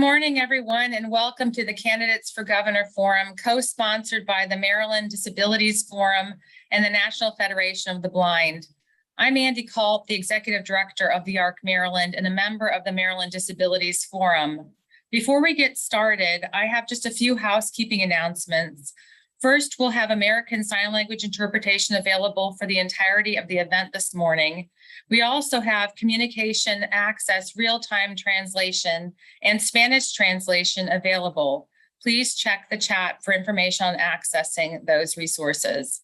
morning, everyone, and welcome to the Candidates for Governor Forum, co-sponsored by the Maryland Disabilities Forum and the National Federation of the Blind. I'm Andy Culp, the Executive Director of the ARC Maryland and a member of the Maryland Disabilities Forum. Before we get started, I have just a few housekeeping announcements. First, we'll have American Sign Language interpretation available for the entirety of the event this morning. We also have communication access, real-time translation, and Spanish translation available. Please check the chat for information on accessing those resources.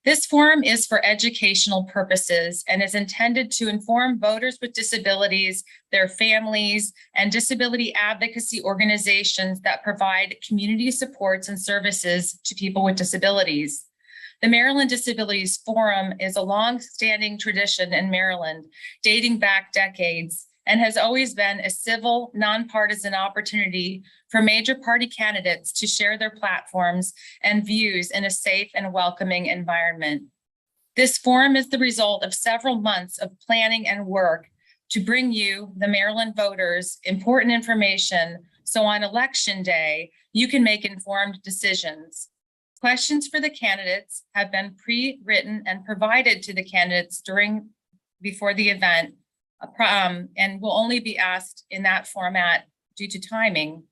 This forum is for educational purposes and is intended to inform voters with disabilities, their families, and disability advocacy organizations that provide community supports and services to people with disabilities. The Maryland Disabilities Forum is a long-standing tradition in Maryland, dating back decades, and has always been a civil, nonpartisan opportunity for major party candidates to share their platforms and views in a safe and welcoming environment. This forum is the result of several months of planning and work to bring you, the Maryland voters, important information so on election day, you can make informed decisions. Questions for the candidates have been pre-written and provided to the candidates before the event, and will only be asked in that format due to timing.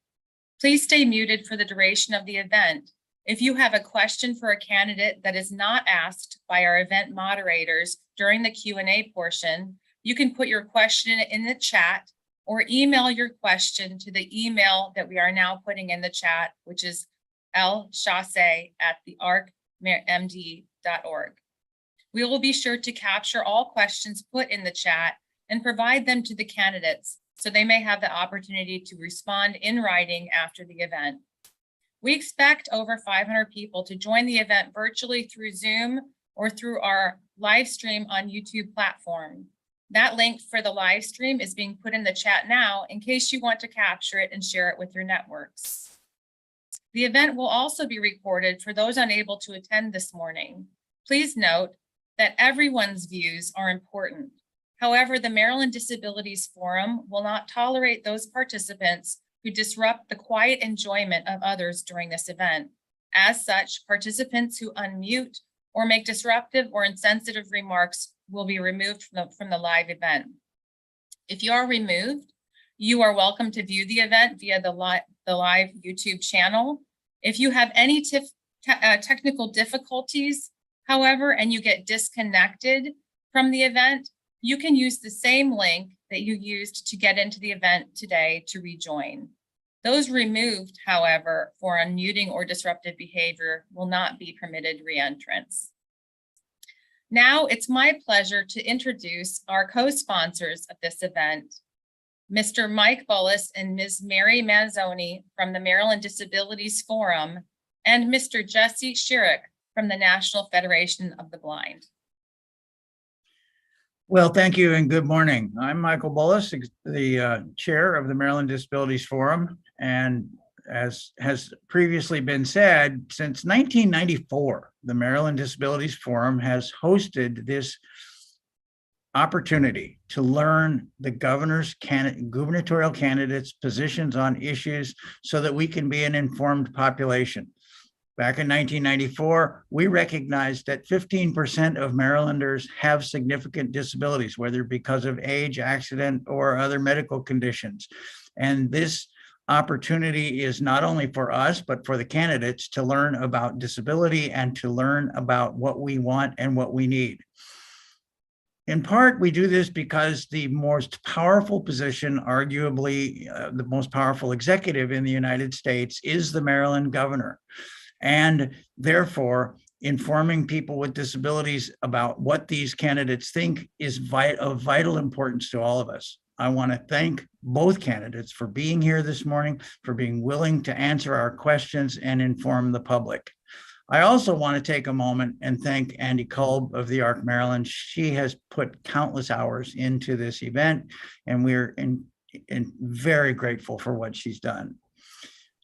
Please stay muted for the duration of the event. If you have a question for a candidate that is not asked by our event moderators during the Q&A portion, you can put your question in the chat or email your question to the email that we are now putting in the chat, which is lchasse@thearcmd.org. We will be sure to capture all questions put in the chat and provide them to the candidates so they may have the opportunity to respond in writing after the event. We expect over 500 people to join the event virtually through Zoom or through our live stream on YouTube platform. That link for the live stream is being put in the chat now in case you want to capture it and share it with your networks. The event will also be recorded for those unable to attend this morning. Please note that everyone's views are important. However, the Maryland Disabilities Forum will not tolerate those participants who disrupt the quiet enjoyment of others during this event. As such, participants who unmute or make disruptive or insensitive remarks will be removed from the live event. If you are removed, you are welcome to view the event via the live YouTube channel. If you have any technical difficulties, however, and you get disconnected from the event, you can use the same link that you used to get into the event today to rejoin. Those removed, however, for unmuting or disruptive behavior will not be permitted re-entrance. Now it's my pleasure to introduce our co-sponsors of this event, Mr. Mike Bullis and Ms. Mary Manzoni from the Maryland Disabilities Forum, and Mr. Jesse Schierick from the National Federation of the Blind. Well, thank you and good morning. I'm Michael Bullis, the chair of the Maryland Disabilities Forum. And as has previously been said, since 1994, the Maryland Disabilities Forum has hosted this opportunity to learn the gubernatorial candidates' positions on issues so that we can be an informed population. Back in 1994, we recognized that 15% of Marylanders have significant disabilities, whether because of age, accident, or other medical conditions. And this opportunity is not only for us, but for the candidates to learn about disability and to learn about what we want and what we need. In part, we do this because the most powerful position, arguably the most powerful executive in the United States, is the Maryland governor. And therefore, informing people with disabilities about what these candidates think is of vital importance to all of us. I want to thank both candidates for being here this morning, for being willing to answer our questions and inform the public. I also want to take a moment and thank Andy Culp of the ARC Maryland. She has put countless hours into this event, and we're very grateful for what she's done.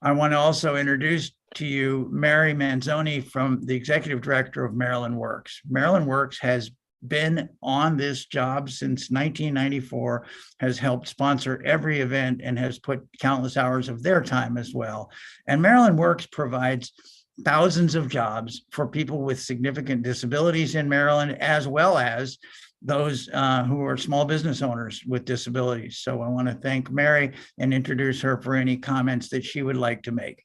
I want to also introduce to you Mary Manzoni, from the executive director of Maryland Works. Maryland Works has been on this job since 1994, has helped sponsor every event, and has put countless hours of their time as well. And Maryland Works provides thousands of jobs for people with significant disabilities in Maryland, as well as those who are small business owners with disabilities. So I want to thank Mary and introduce her for any comments that she would like to make.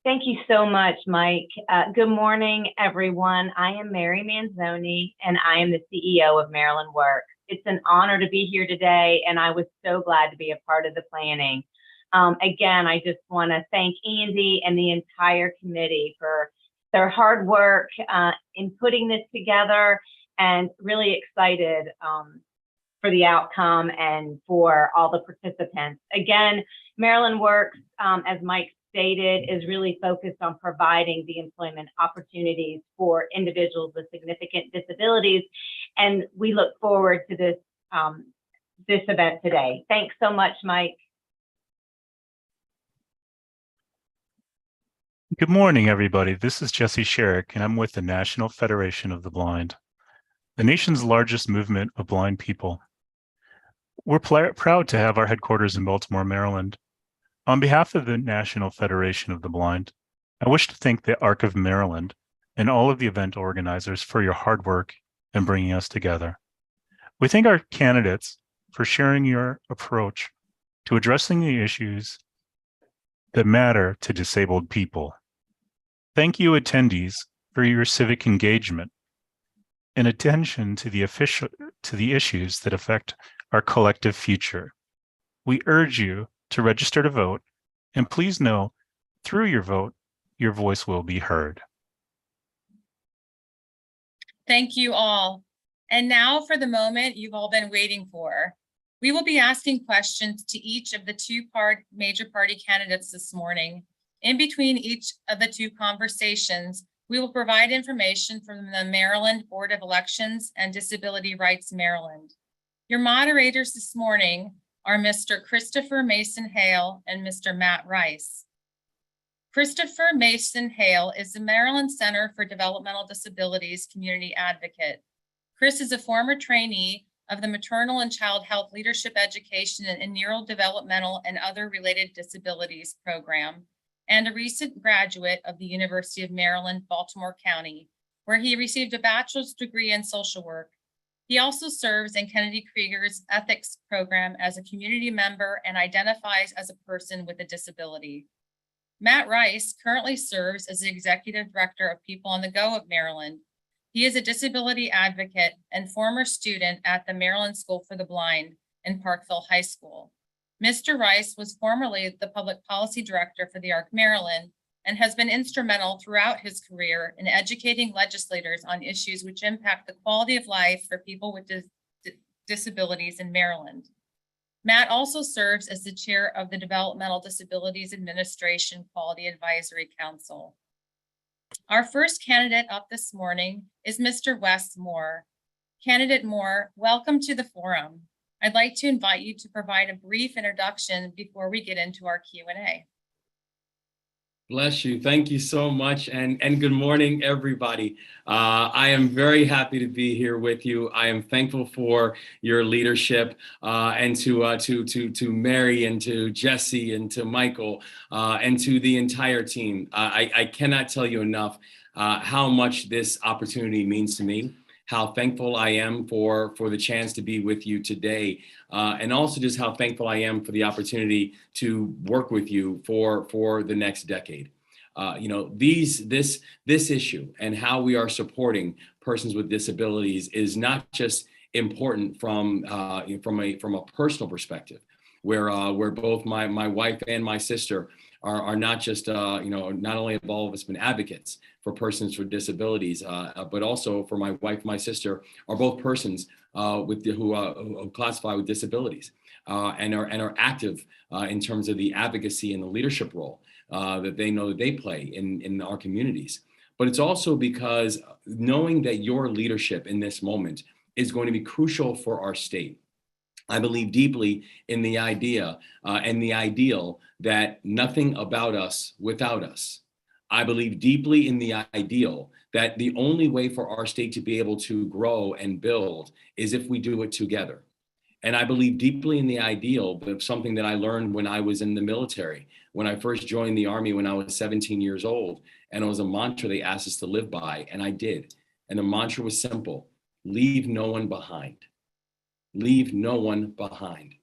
Thank you so much, Mike. Good morning, everyone. I am Mary Manzoni, and I am the CEO of Maryland Works. It's an honor to be here today, and I was so glad to be a part of the planning. Again, I just want to thank Andy and the entire committee for their hard work in putting this together, and really excited for the outcome and for all the participants. Again, Maryland Works, as Mike stated, is really focused on providing the employment opportunities for individuals with significant disabilities. And we look forward to this, this event today. Thanks so much, Mike. Good morning, everybody. This is Jesse Sherrick, and I'm with the National Federation of the Blind, the nation's largest movement of blind people. We're proud to have our headquarters in Baltimore, Maryland. On behalf of the National Federation of the Blind, I wish to thank the ARC of Maryland and all of the event organizers for your hard work in bringing us together. We thank our candidates for sharing your approach to addressing the issues that matter to disabled people. Thank you, attendees, for your civic engagement and attention to the issues that affect our collective future. We urge you to register to vote, and please know, through your vote, your voice will be heard. Thank you all. And now for the moment you've all been waiting for. We will be asking questions to each of the two major party candidates this morning. In between each of the two conversations, we will provide information from the Maryland Board of Elections and Disability Rights Maryland. Your moderators this morning are Mr. Christopher Mason Hale and Mr. Matt Rice. Christopher Mason Hale is the Maryland Center for Developmental Disabilities Community Advocate. Chris is a former trainee of the Maternal and Child Health Leadership Education and Neurodevelopmental and Other Related Disabilities program, and a recent graduate of the University of Maryland, Baltimore County, where he received a bachelor's degree in social work. He also serves in Kennedy Krieger's ethics program as a community member and identifies as a person with a disability. Matt Rice currently serves as the Executive Director of People on the Go of Maryland. He is a disability advocate and former student at the Maryland School for the Blind in Parkville High School. Mr. Rice was formerly the Public Policy Director for the ARC Maryland and has been instrumental throughout his career in educating legislators on issues which impact the quality of life for people with disabilities in Maryland. Matt also serves as the chair of the Developmental Disabilities Administration Quality Advisory Council. Our first candidate up this morning is Mr. Wes Moore. Candidate Moore, welcome to the forum. I'd like to invite you to provide a brief introduction before we get into our Q&A. Bless you. Thank you so much. And good morning, everybody. I am very happy to be here with you. I am thankful for your leadership and to Mary and to Jesse and to Michael and to the entire team. I cannot tell you enough how much this opportunity means to me, how thankful I am for the chance to be with you today, and also just how thankful I am for the opportunity to work with you for the next decade. You know, this issue and how we are supporting persons with disabilities is not just important from a personal perspective, where both my wife and my sister are not just not only have all of us been advocates for persons with disabilities, but also for my wife and my sister are both persons who classify with disabilities and are active in terms of the advocacy and the leadership role that they know that they play in our communities. But it's also because knowing that your leadership in this moment is going to be crucial for our state. I believe deeply in the idea and the ideal that nothing about us without us. I believe deeply in the ideal that the only way for our state to be able to grow and build is if we do it together. And I believe deeply in the ideal, but something that I learned when I was in the military, when I first joined the Army when I was 17 years old. And it was a mantra they asked us to live by, and I did. And the mantra was simple: leave no one behind. Leave no one behind.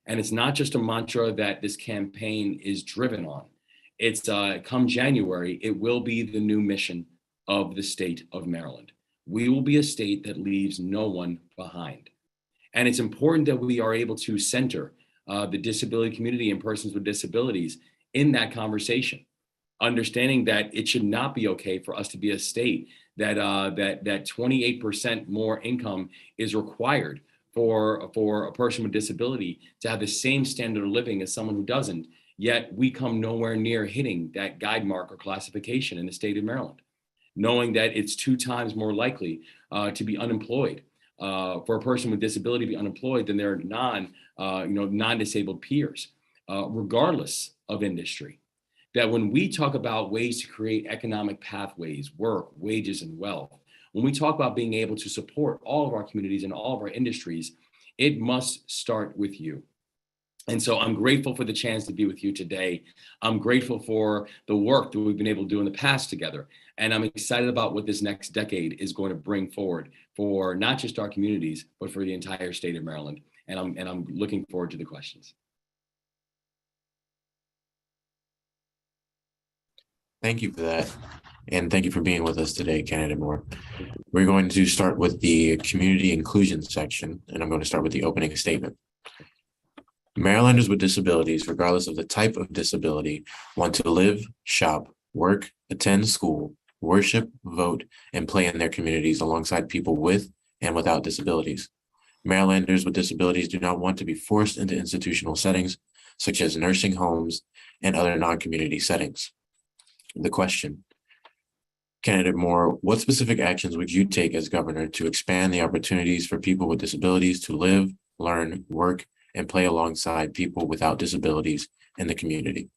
And it's not just a mantra that this campaign is driven on. It's come January, it will be the new mission of the state of Maryland. We will be a state that leaves no one behind. And it's important that we are able to center the disability community and persons with disabilities in that conversation, understanding that it should not be okay for us to be a state that 28% more income is required for a person with disability to have the same standard of living as someone who doesn't. Yet we come nowhere near hitting that guide mark or classification in the state of Maryland, knowing that it's 2 times more likely to be unemployed. For a person with disability to be unemployed than their non-disabled peers, regardless of industry. That when we talk about ways to create economic pathways, work, wages, and wealth, when we talk about being able to support all of our communities and all of our industries, it must start with you. And so I'm grateful for the chance to be with you today. I'm grateful for the work that we've been able to do in the past together. And I'm excited about what this next decade is going to bring forward for not just our communities, but for the entire state of Maryland. And I'm looking forward to the questions. Thank you for that. And thank you for being with us today, Candidate Moore. We're going to start with the community inclusion section, and I'm going to start with the opening statement. Marylanders with disabilities, regardless of the type of disability, want to live, shop, work, attend school, worship, vote, and play in their communities alongside people with and without disabilities. Marylanders with disabilities do not want to be forced into institutional settings, such as nursing homes and other non-community settings. The question: Candidate Moore, what specific actions would you take as governor to expand the opportunities for people with disabilities to live, learn, work, and play alongside people without disabilities in the community?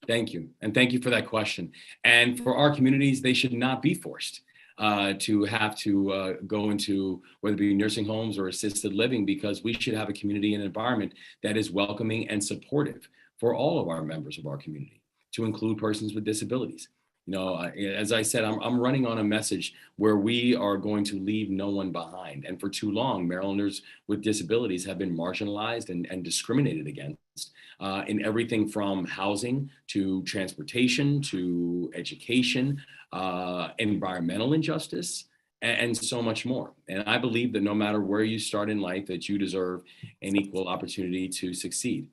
Thank you. And thank you for that question. And for our communities, they should not be forced to have to go into whether it be nursing homes or assisted living, because we should have a community and environment that is welcoming and supportive for all of our members of our community, to include persons with disabilities. You know, as I said, I'm running on a message where we are going to leave no one behind. And for too long, Marylanders with disabilities have been marginalized and discriminated against in everything from housing to transportation to education, environmental injustice, and so much more. And I believe that no matter where you start in life, that you deserve an equal opportunity to succeed.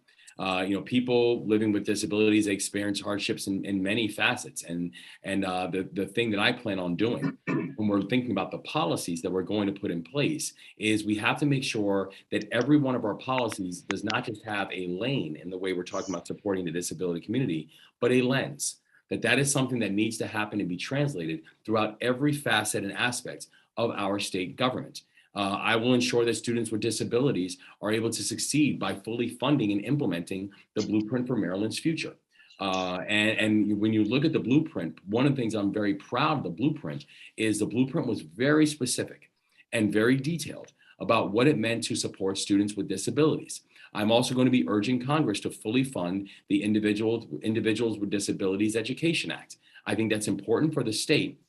People living with disabilities, they experience hardships in many facets. And the thing that I plan on doing when we're thinking about the policies that we're going to put in place is we have to make sure that every one of our policies does not just have a lane in the way we're talking about supporting the disability community, but a lens. That is something that needs to happen and be translated throughout every facet and aspect of our state government. I will ensure that students with disabilities are able to succeed by fully funding and implementing the Blueprint for Maryland's Future. And when you look at the blueprint, one of the things I'm very proud of the blueprint is the blueprint was very specific and very detailed about what it meant to support students with disabilities. I'm also going to be urging Congress to fully fund the Individuals with Disabilities Education Act. I think that's important for the state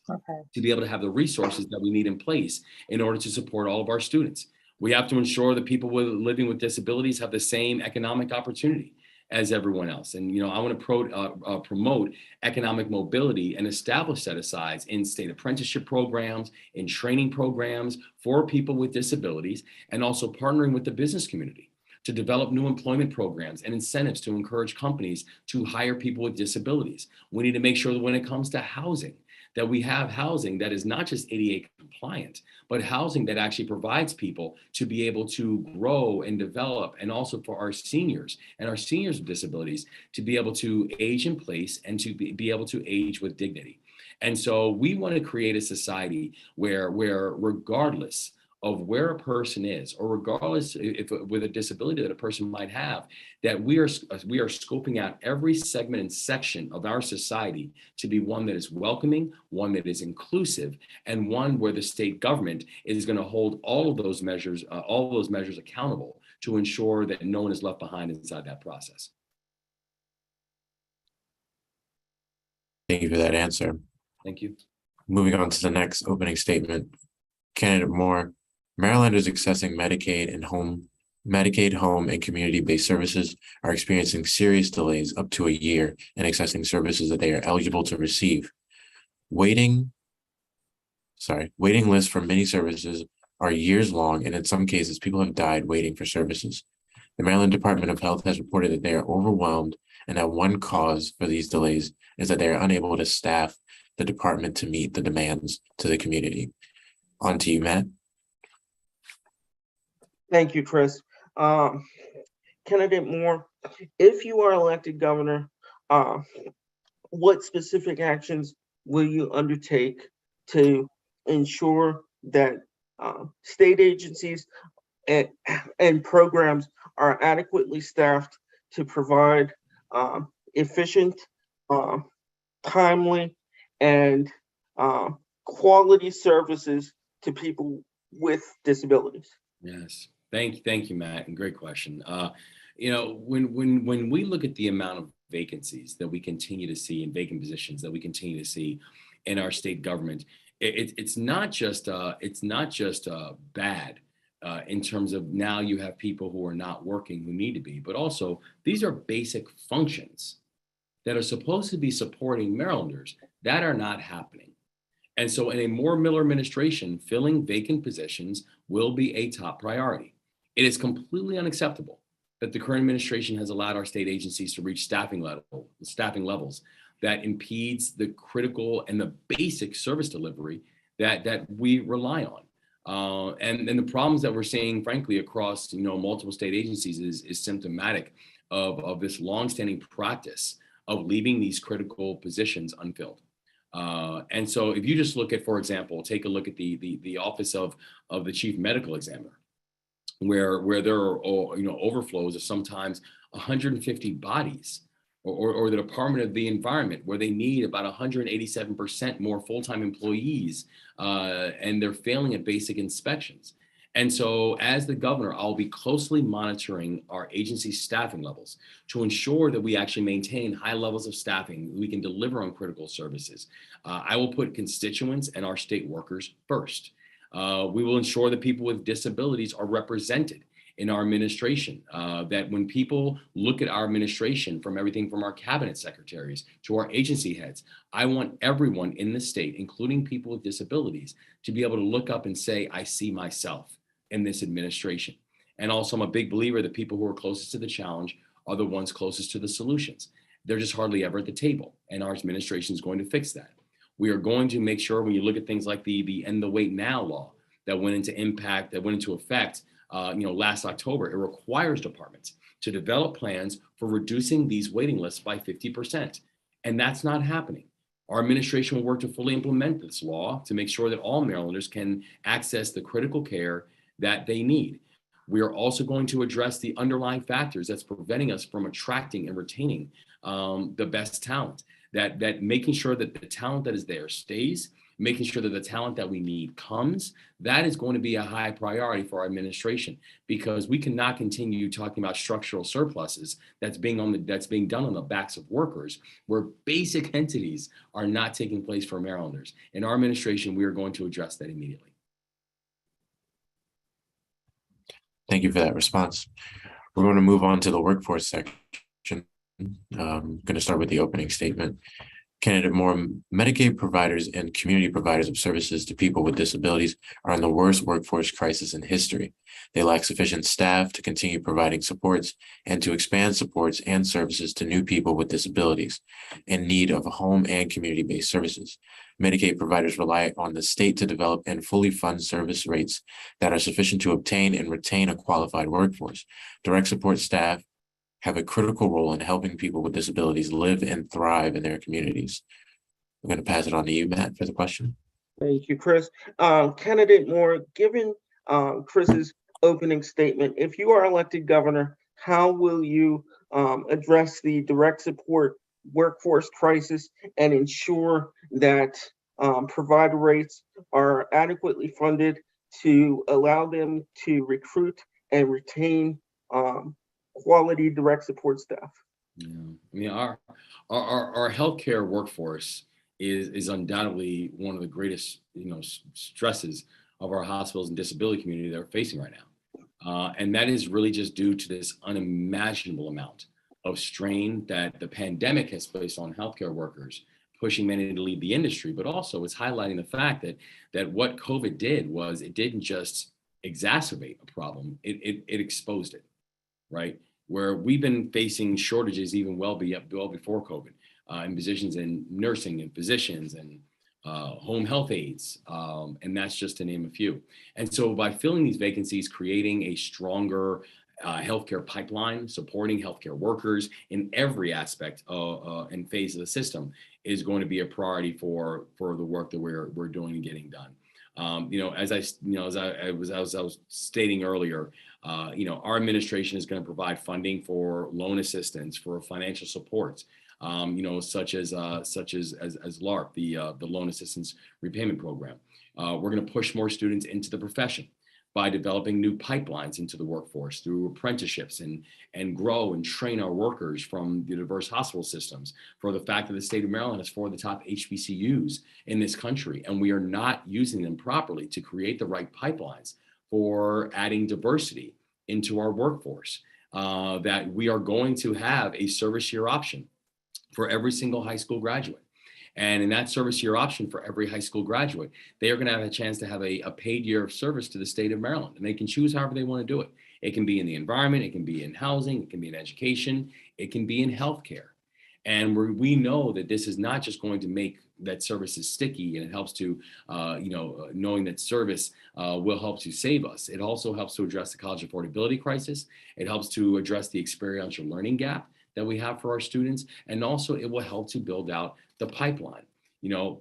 to be able to have the resources that we need in place in order to support all of our students. We have to ensure that people living with disabilities have the same economic opportunity as everyone else. And, I want to promote economic mobility and establish set-asides in state apprenticeship programs, in training programs for people with disabilities, and also partnering with the business community to develop new employment programs and incentives to encourage companies to hire people with disabilities. We need to make sure that when it comes to housing, that we have housing that is not just ADA compliant, but housing that actually provides people to be able to grow and develop, and also for our seniors and our seniors with disabilities to be able to age in place and to be able to age with dignity. And so we want to create a society where regardless of where a person is, or regardless if with a disability that a person might have, that we are scoping out every segment and section of our society to be one that is welcoming, one that is inclusive, and one where the state government is going to hold all of those measures accountable to ensure that no one is left behind inside that process. Thank you for that answer. Thank you. Moving on to the next opening statement. Candidate Moore, Marylanders accessing Medicaid, home, and community-based services are experiencing serious delays up to a year in accessing services that they are eligible to receive. Waiting lists for many services are years long, and in some cases, people have died waiting for services. The Maryland Department of Health has reported that they are overwhelmed, and that one cause for these delays is that they are unable to staff the department to meet the demands to the community. On to you, Matt. Thank you, Chris. Candidate Moore, if you are elected governor, what specific actions will you undertake to ensure that state agencies and programs are adequately staffed to provide efficient, timely, and quality services to people with disabilities? Yes. Thank you, Matt, and great question. When we look at the amount of vacancies that we continue to see, and vacant positions that we continue to see in our state government, it's not just bad in terms of now you have people who are not working who need to be, but also these are basic functions that are supposed to be supporting Marylanders that are not happening. And so in a Moore Miller administration, filling vacant positions will be a top priority. It is completely unacceptable that the current administration has allowed our state agencies to reach staffing levels that impedes the critical and the basic service delivery that we rely on. And the problems that we're seeing, frankly, across multiple state agencies is symptomatic of this longstanding practice of leaving these critical positions unfilled. And so if you just look at, for example, take a look at the office of the chief medical examiner, where there are overflows of sometimes 150 bodies, or the Department of the Environment, where they need about 187% more full-time employees, and they're failing at basic inspections. And so as the governor, I'll be closely monitoring our agency staffing levels to ensure that we actually maintain high levels of staffing, we can deliver on critical services. I will put constituents and our state workers first. We will ensure that people with disabilities are represented in our administration, that when people look at our administration, from everything from our cabinet secretaries to our agency heads, I want everyone in the state, including people with disabilities, to be able to look up and say, I see myself in this administration. And also, I'm a big believer that people who are closest to the challenge are the ones closest to the solutions. They're just hardly ever at the table, and our administration is going to fix that. We are going to make sure, when you look at things like the End the Wait Now law that went into effect last October, it requires departments to develop plans for reducing these waiting lists by 50%. And that's not happening. Our administration will work to fully implement this law to make sure that all Marylanders can access the critical care that they need. We are also going to address the underlying factors that's preventing us from attracting and retaining the best talent, that making sure that the talent that is there stays, making sure that the talent that we need comes. That is going to be a high priority for our administration, because we cannot continue talking about structural surpluses that's being done on the backs of workers, where basic entities are not taking place for Marylanders. In our administration, we are going to address that immediately. Thank you for that response. We're going to move on to the workforce section. I'm going to start with the opening statement. Candidate Moore, Medicaid providers and community providers of services to people with disabilities are in the worst workforce crisis in history. They lack sufficient staff to continue providing supports and to expand supports and services to new people with disabilities in need of home and community-based services. Medicaid providers rely on the state to develop and fully fund service rates that are sufficient to obtain and retain a qualified workforce. Direct support staff have a critical role in helping people with disabilities live and thrive in their communities. I'm going to pass it on to you, Matt, for the question. Thank you, Chris. Candidate Moore, given Chris's opening statement. If you are elected governor, how will you address the direct support workforce crisis and ensure that provider rates are adequately funded to allow them to recruit and retain quality direct support staff? Yeah, I mean, our healthcare workforce is undoubtedly one of the greatest, stresses of our hospitals and disability community that we're facing right now. And that is really just due to this unimaginable amount of strain that the pandemic has placed on healthcare workers, pushing many to leave the industry, but also it's highlighting the fact that what COVID did was it didn't just exacerbate a problem, it exposed it, right? Where we've been facing shortages even well before COVID, in positions in nursing and physicians and home health aides, and that's just to name a few. And so by filling these vacancies, creating a stronger healthcare pipeline, supporting healthcare workers in every aspect and phase of the system is going to be a priority for the work that we're doing and getting done. As I was stating earlier, our administration is going to provide funding for loan assistance, for financial supports, such as LARP, the Loan Assistance Repayment Program. We're going to push more students into the profession by developing new pipelines into the workforce through apprenticeships and grow and train our workers from the diverse hospital systems, for the fact that the state of Maryland has 4 of the top HBCUs in this country, and we are not using them properly to create the right pipelines for adding diversity into our workforce, that we are going to have a service year option for every single high school graduate. And in that service year option for every high school graduate, they are going to have a chance to have a paid year of service to the state of Maryland. And they can choose however they want to do it. It can be in the environment, it can be in housing, it can be in education, it can be in healthcare. And we know that this is not just going to make that services sticky, and it helps to, knowing that service will help to save us. It also helps to address the college affordability crisis. It helps to address the experiential learning gap that we have for our students. And also it will help to build out the pipeline,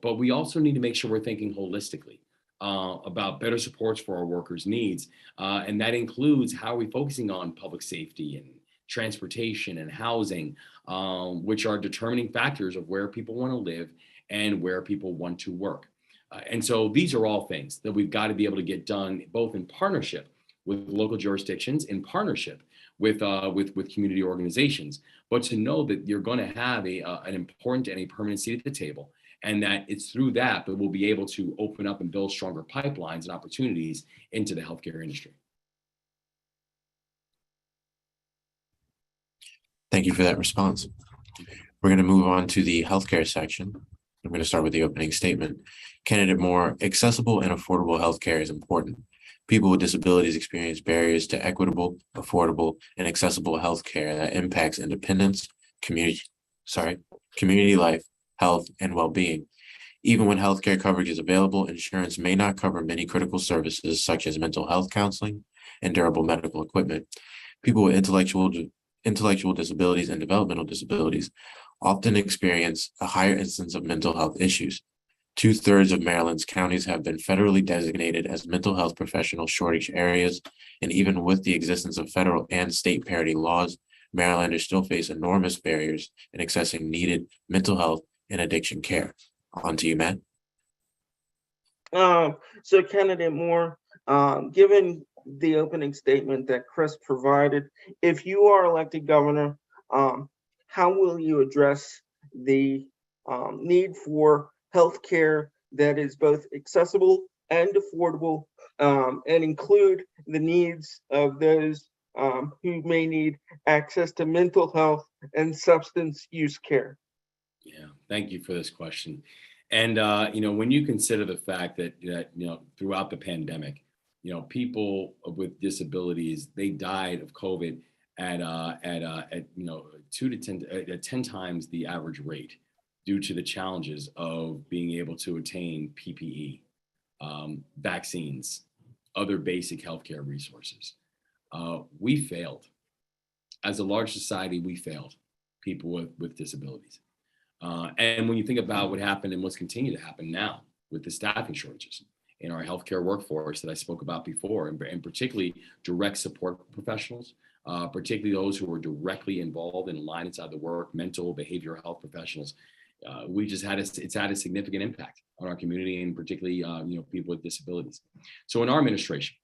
but we also need to make sure we're thinking holistically about better supports for our workers' needs. And that includes how are we focusing on public safety and transportation and housing, which are determining factors of where people want to live and where people want to work. And so these are all things that we've got to be able to get done, both in partnership with local jurisdictions, in partnership with community organizations, but to know that you're going to have an important and a permanent seat at the table, and that it's through that we'll be able to open up and build stronger pipelines and opportunities into the healthcare industry. Thank you for that response. We're going to move on to the healthcare section. I'm going to start with the opening statement. Candidate Moore, accessible and affordable healthcare is important. People with disabilities experience barriers to equitable, affordable, and accessible healthcare that impacts independence, community life, health, and well-being. Even when healthcare coverage is available, insurance may not cover many critical services such as mental health counseling and durable medical equipment. People with intellectual disabilities and developmental disabilities often experience a higher instance of mental health issues. 2/3 of Maryland's counties have been federally designated as mental health professional shortage areas, and even with the existence of federal and state parity laws, Marylanders still face enormous barriers in accessing needed mental health and addiction care. On to you, Matt. So Candidate Moore, given the opening statement that Chris provided, if you are elected governor, how will you address the need for healthcare that is both accessible and affordable, and include the needs of those who may need access to mental health and substance use care? Yeah, thank you for this question. And when you consider the fact that throughout the pandemic, people with disabilities, they died of COVID at 10 times the average rate, due to the challenges of being able to attain PPE, vaccines, other basic healthcare resources. We failed. As a large society, we failed people with disabilities. And when you think about what happened and what's continued to happen now with the staffing shortages in our healthcare workforce that I spoke about before, and particularly direct support professionals, particularly those who are directly involved in line inside the work, mental, behavioral health professionals. It's had a significant impact on our community, and particularly people with disabilities. So in our administration,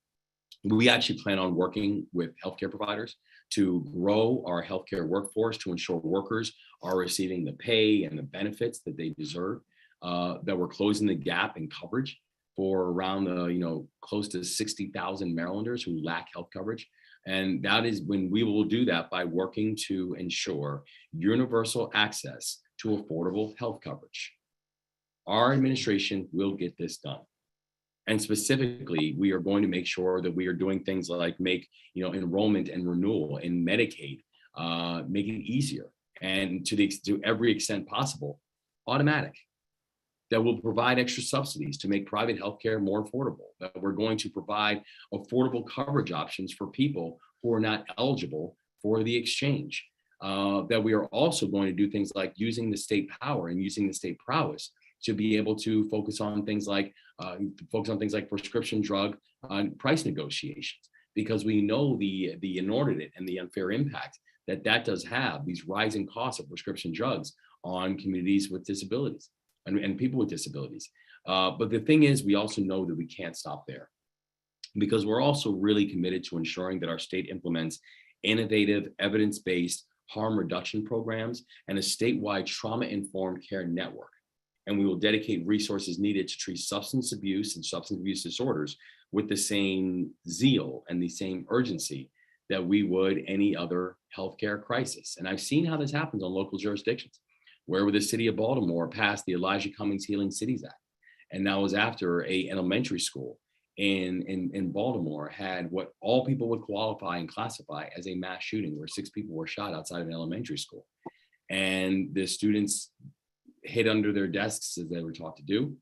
we actually plan on working with healthcare providers to grow our healthcare workforce to ensure workers are receiving the pay and the benefits that they deserve, that we're closing the gap in coverage for around close to 60,000 Marylanders who lack health coverage. And that is when we will do that by working to ensure universal access to affordable health coverage. Our administration will get this done. And specifically, we are going to make sure that we are doing things like make enrollment and renewal in Medicaid, make it easier, and to every extent possible, automatic. That will provide extra subsidies to make private healthcare more affordable. That we're going to provide affordable coverage options for people who are not eligible for the exchange. That we are also going to do things like using the state power and using the state prowess to be able to focus on things like prescription drug price negotiations, because we know the inordinate and the unfair impact that does have, these rising costs of prescription drugs on communities with disabilities and people with disabilities. But the thing is, we also know that we can't stop there, because we're also really committed to ensuring that our state implements innovative, evidence-based harm reduction programs and a statewide trauma-informed care network. And we will dedicate resources needed to treat substance abuse and substance abuse disorders with the same zeal and the same urgency that we would any other healthcare crisis. And I've seen how this happens on local jurisdictions, where the city of Baltimore passed the Elijah Cummings Healing Cities Act. And that was after an elementary school in Baltimore had what all people would qualify and classify as a mass shooting, where 6 people were shot outside of an elementary school. And the students hid under their desks as they were taught to do.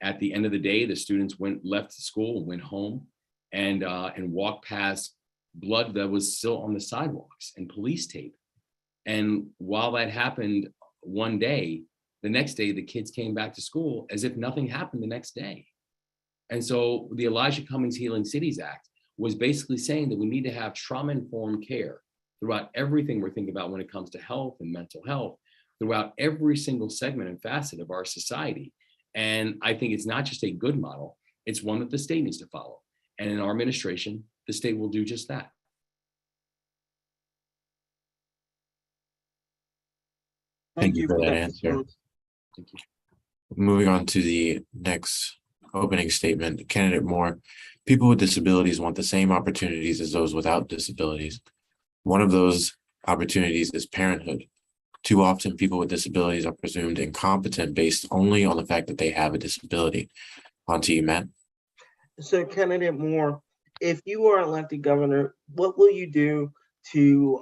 At the end of the day, the students left school and went home and walked past blood that was still on the sidewalks and police tape. And while that happened one day, the next day the kids came back to school as if nothing happened the next day. And so the Elijah Cummings Healing Cities Act was basically saying that we need to have trauma-informed care throughout everything we're thinking about when it comes to health and mental health, throughout every single segment and facet of our society. And I think it's not just a good model, it's one that the state needs to follow. And in our administration, the state will do just that. Thank you for that answer. response. Thank you. Moving on to the next opening statement, Candidate Moore, people with disabilities want the same opportunities as those without disabilities. One of those opportunities is parenthood. Too often, people with disabilities are presumed incompetent based only on the fact that they have a disability. On to you, Matt. So Candidate Moore, if you are elected governor, what will you do to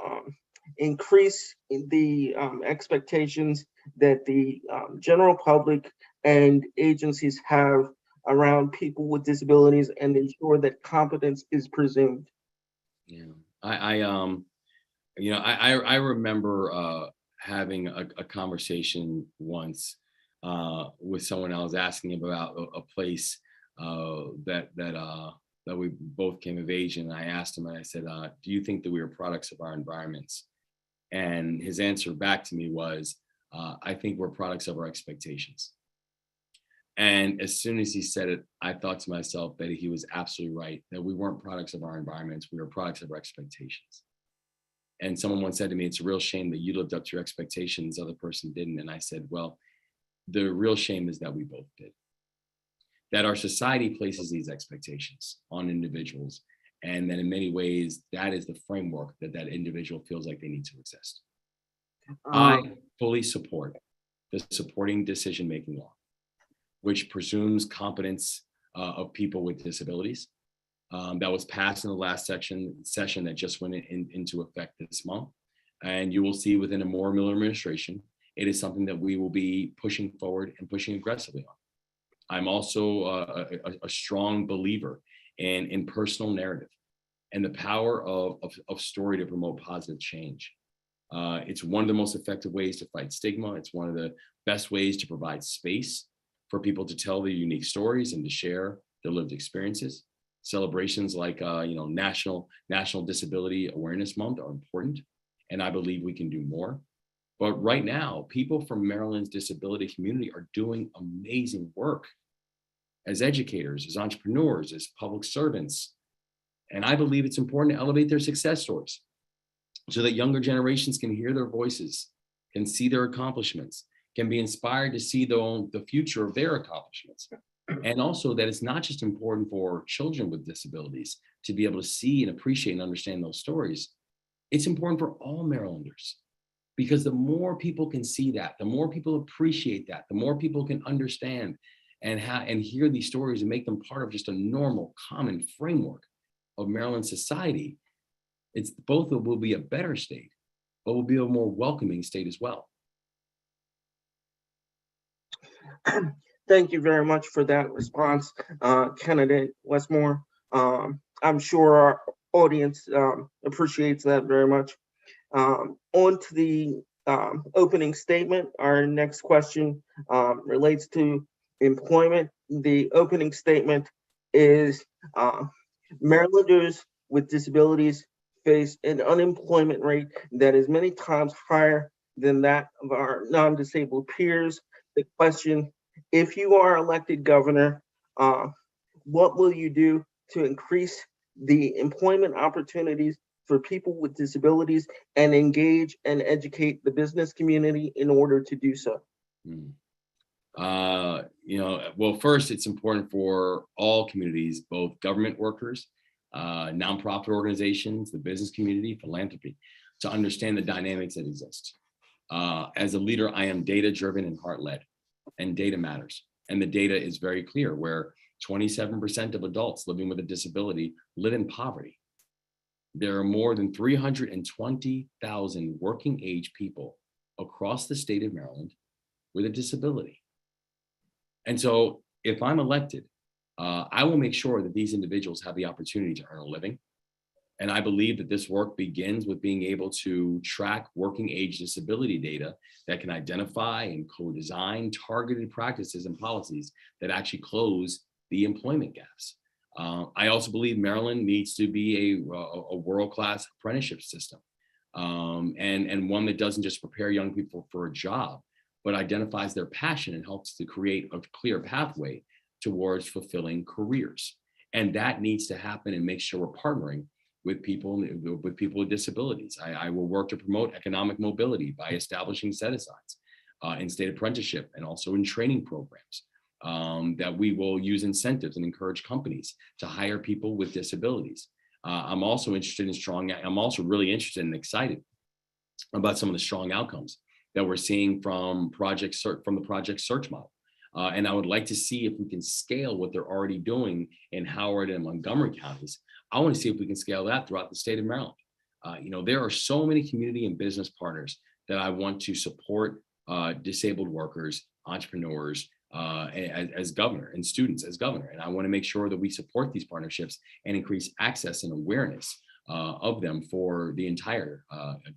increase the expectations that the general public and agencies have around people with disabilities and ensure that competence is presumed? Yeah, I remember having a conversation once with someone. I was asking about a place that we both came of age in. And I asked him, and I said, do you think that we are products of our environments? And his answer back to me was, I think we're products of our expectations. And as soon as he said it, I thought to myself that he was absolutely right, that we weren't products of our environments, we were products of our expectations. And someone once said to me, it's a real shame that you lived up to your expectations, the other person didn't. And I said, well, the real shame is that we both did. That our society places these expectations on individuals. And that in many ways, that is the framework that individual feels like they need to exist. I fully support the supporting decision-making law, which presumes competence of people with disabilities. That was passed in the last session that just went into effect this month. And you will see within a Moore-Miller administration, it is something that we will be pushing forward and pushing aggressively on. I'm also a strong believer in personal narrative and the power of story to promote positive change. It's one of the most effective ways to fight stigma. It's one of the best ways to provide space for people to tell their unique stories and to share their lived experiences. Celebrations like National Disability Awareness Month are important, and I believe we can do more. But right now, people from Maryland's disability community are doing amazing work as educators, as entrepreneurs, as public servants. And I believe it's important to elevate their success stories so that younger generations can hear their voices, can see their accomplishments, can be inspired to see the future of their accomplishments. And also that it's not just important for children with disabilities to be able to see and appreciate and understand those stories. It's important for all Marylanders, because the more people can see that, the more people appreciate that, the more people can understand and hear these stories and make them part of just a normal, common framework of Maryland society. It's both will be a better state, but will be a more welcoming state as well. Thank you very much for that response, candidate Westmore. I'm sure our audience appreciates that very much. On to the opening statement. Our next question relates to employment. The opening statement is Marylanders with disabilities face an unemployment rate that is many times higher than that of our non-disabled peers. The question, if you are elected governor, what will you do to increase the employment opportunities for people with disabilities and engage and educate the business community in order to do so? Well, first, it's important for all communities, both government workers, nonprofit organizations, the business community, philanthropy, to understand the dynamics that exist. As a leader, I am data-driven and heart-led, and data matters. And the data is very clear, where 27% of adults living with a disability live in poverty. There are more than 320,000 working age people across the state of Maryland with a disability. And so if I'm elected, I will make sure that these individuals have the opportunity to earn a living. And I believe that this work begins with being able to track working age disability data that can identify and co-design targeted practices and policies that actually close the employment gaps. I also believe Maryland needs to be a world-class apprenticeship system, and one that doesn't just prepare young people for a job, but identifies their passion and helps to create a clear pathway towards fulfilling careers. And that needs to happen, and make sure we're partnering with people with disabilities. I will work to promote economic mobility by establishing set-asides in state apprenticeship and also in training programs. That we will use incentives and encourage companies to hire people with disabilities. I'm also really interested and excited about some of the strong outcomes that we're seeing from the project search model. And I would like to see if we can scale what they're already doing in Howard and Montgomery counties. I want to see if we can scale that throughout the state of Maryland. There are so many community and business partners that I want to support disabled workers, entrepreneurs, as governor, and students as governor. And I want to make sure that we support these partnerships and increase access and awareness of them for the entire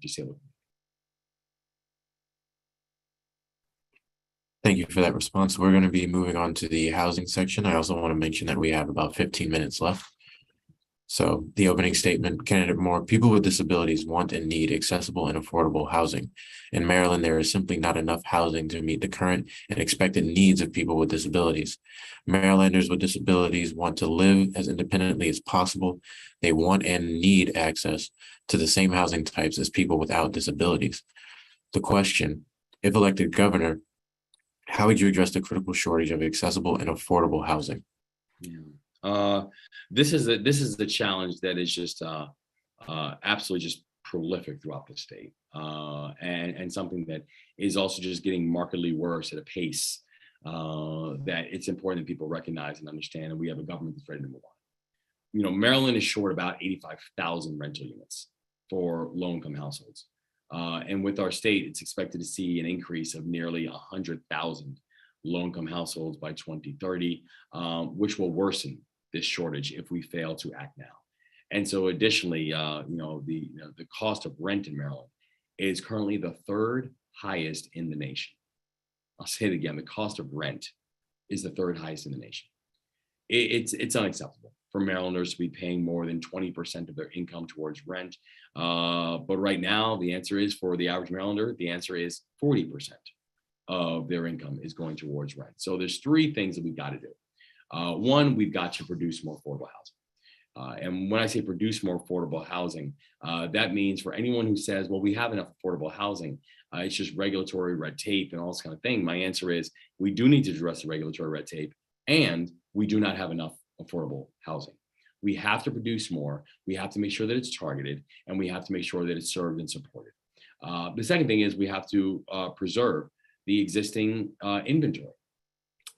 disabled community. Thank you for that response. We're going to be moving on to the housing section. I also want to mention that we have about 15 minutes left. So the opening statement, candidate Moore, people with disabilities want and need accessible and affordable housing. In Maryland, there is simply not enough housing to meet the current and expected needs of people with disabilities. Marylanders with disabilities want to live as independently as possible. They want and need access to the same housing types as people without disabilities. The question, if elected governor, how would you address the critical shortage of accessible and affordable housing? This is the challenge that is just absolutely just prolific throughout the state, and something that is also just getting markedly worse at a pace that it's important that people recognize and understand, and we have a government that's ready to move on. Maryland is short about 85,000 rental units for low-income households. And with our state, it's expected to see an increase of nearly 100,000 low-income households by 2030, which will worsen this shortage if we fail to act now. And so additionally, the cost of rent in Maryland is currently the third highest in the nation. I'll say it again, the cost of rent is the third highest in the nation. It's unacceptable for Marylanders to be paying more than 20% of their income towards rent. But right now, the answer is, for the average Marylander, the answer is 40% of their income is going towards rent. So there's three things that we've got to do. One, we've got to produce more affordable housing. And when I say produce more affordable housing, that means for anyone who says, well, we have enough affordable housing, it's just regulatory red tape and all this kind of thing. My answer is, we do need to address the regulatory red tape, and we do not have enough affordable housing. We have to produce more. We have to make sure that it's targeted, and we have to make sure that it's served and supported. The second thing is we have to preserve the existing inventory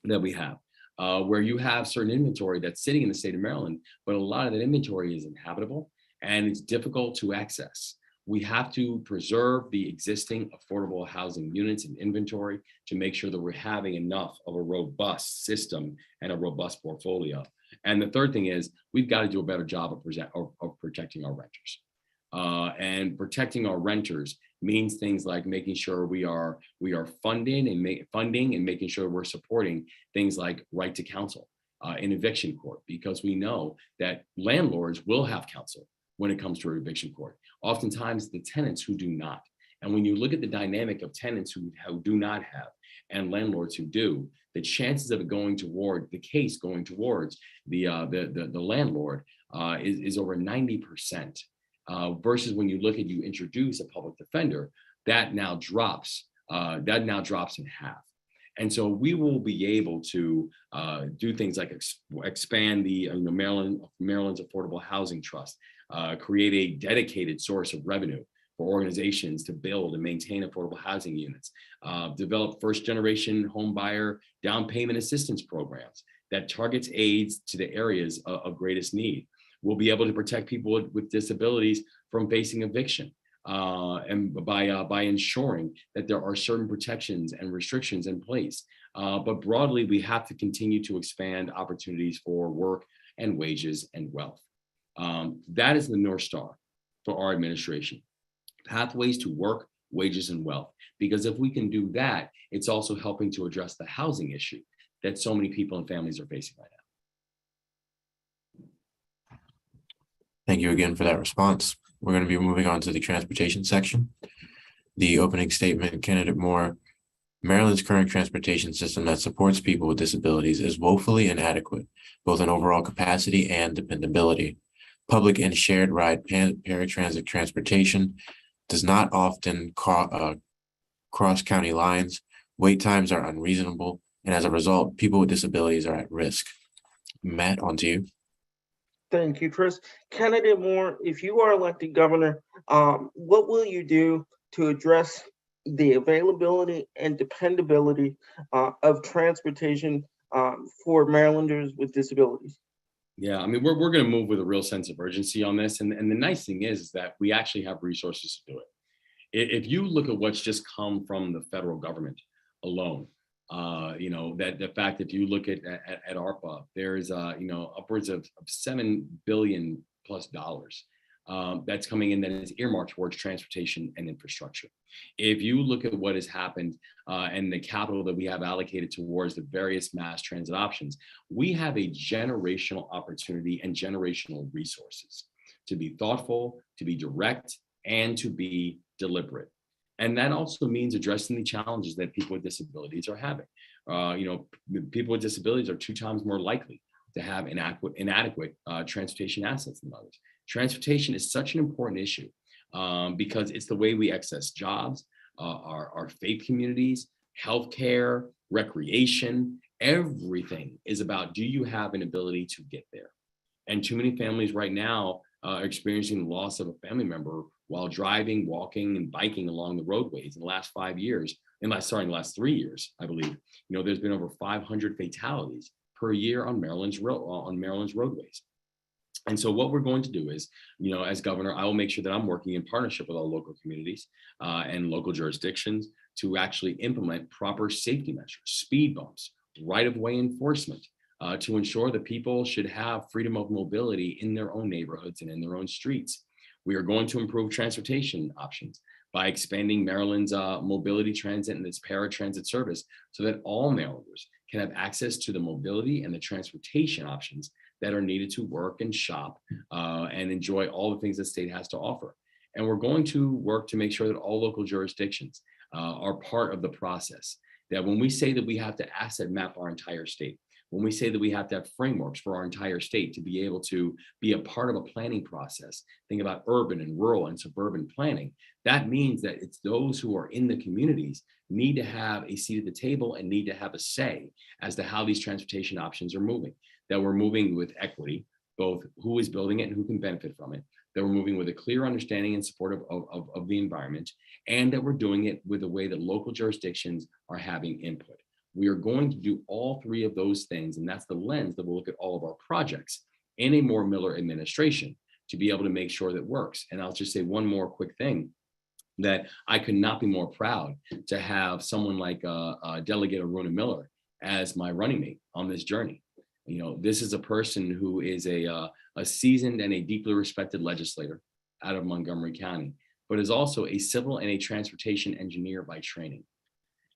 that we have. Where you have certain inventory that's sitting in the state of Maryland, but a lot of that inventory is inhabitable and it's difficult to access. We have to preserve the existing affordable housing units and inventory to make sure that we're having enough of a robust system and a robust portfolio. And the third thing is, we've got to do a better job of protecting our renters. And protecting our renters means things like making sure we are funding and making sure we're supporting things like right to counsel in eviction court, because we know that landlords will have counsel when it comes to an eviction court. Oftentimes the tenants who do not. And when you look at the dynamic of tenants who do not have and landlords who do, the chances of it going toward the case going towards the landlord is over 90%. Versus when you look at, you introduce a public defender, that now drops in half. And so we will be able to do things like expand the Maryland's Affordable Housing Trust, create a dedicated source of revenue for organizations to build and maintain affordable housing units, develop first generation home buyer down payment assistance programs that targets aids to the areas of greatest need. We'll be able to protect people with disabilities from facing eviction, and by ensuring that there are certain protections and restrictions in place. But broadly, we have to continue to expand opportunities for work and wages and wealth. That is the North Star for our administration: pathways to work, wages, and wealth. Because if we can do that, it's also helping to address the housing issue that so many people and families are facing right now. Thank you again for that response. We're going to be moving on to the transportation section. The opening statement, candidate Moore: Maryland's current transportation system that supports people with disabilities is woefully inadequate, both in overall capacity and dependability. Public and shared ride paratransit transportation does not often cross county lines. Wait times are unreasonable, and as a result, people with disabilities are at risk. Matt, on to you. Thank you, Chris. Candidate Moore, if you are elected governor, what will you do to address the availability and dependability of transportation for Marylanders with disabilities? Yeah, I mean, we're going to move with a real sense of urgency on this. And the nice thing is that we actually have resources to do it. If you look at what's just come from the federal government alone, that the fact, if you look at ARPA, there's upwards of $7 billion plus that's coming in that is earmarked towards transportation and infrastructure. If you look at what has happened and the capital that we have allocated towards the various mass transit options, we have a generational opportunity and generational resources to be thoughtful, to be direct, and to be deliberate. And that also means addressing the challenges that people with disabilities are having. People with disabilities are 2 times more likely to have inadequate transportation assets than others. Transportation is such an important issue because it's the way we access jobs, our faith communities, healthcare, recreation. Everything is about, do you have an ability to get there? And too many families right now are experiencing the loss of a family member while driving, walking, and biking along the roadways in the last 5 years. In the last 3 years, I believe, there's been over 500 fatalities per year on Maryland's roadways. And so what we're going to do is, as governor, I will make sure that I'm working in partnership with our local communities and local jurisdictions to actually implement proper safety measures, speed bumps, right-of-way enforcement, to ensure that people should have freedom of mobility in their own neighborhoods and in their own streets. We are going to improve transportation options by expanding Maryland's mobility transit and its paratransit service so that all Marylanders can have access to the mobility and the transportation options that are needed to work and shop and enjoy all the things the state has to offer. And we're going to work to make sure that all local jurisdictions are part of the process. That when we say that we have to asset map our entire state, when we say that we have to have frameworks for our entire state to be able to be a part of a planning process, think about urban and rural and suburban planning, that means that it's those who are in the communities need to have a seat at the table and need to have a say as to how these transportation options are moving. That we're moving with equity, both who is building it and who can benefit from it, that we're moving with a clear understanding and support of the environment, and that we're doing it with the way that local jurisdictions are having input. We are going to do all three of those things, and that's the lens that we'll look at all of our projects in a more Miller administration to be able to make sure that works. And I'll just say one more quick thing, that I could not be more proud to have someone like Delegate Aruna Miller as my running mate on this journey. You know, this is a person who is a seasoned and a deeply respected legislator out of Montgomery County, but is also a civil and a transportation engineer by training.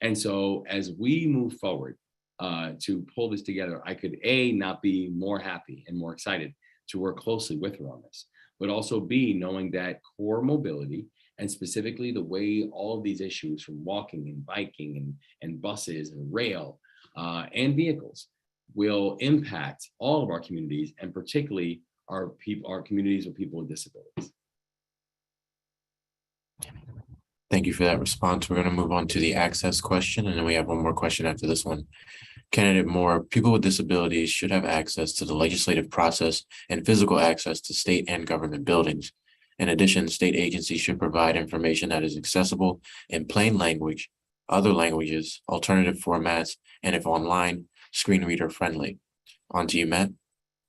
And so as we move forward to pull this together, I could not be more happy and more excited to work closely with her on this, but also knowing that core mobility, and specifically the way all of these issues from walking and biking and buses and rail and vehicles will impact all of our communities, and particularly our communities of people with disabilities. Thank you for that response. We're going to move on to the access question, and then we have one more question after this one. Candidate Moore, people with disabilities should have access to the legislative process and physical access to state and government buildings. In addition, state agencies should provide information that is accessible in plain language, other languages, alternative formats, and if online, screen reader friendly. On to you, Matt.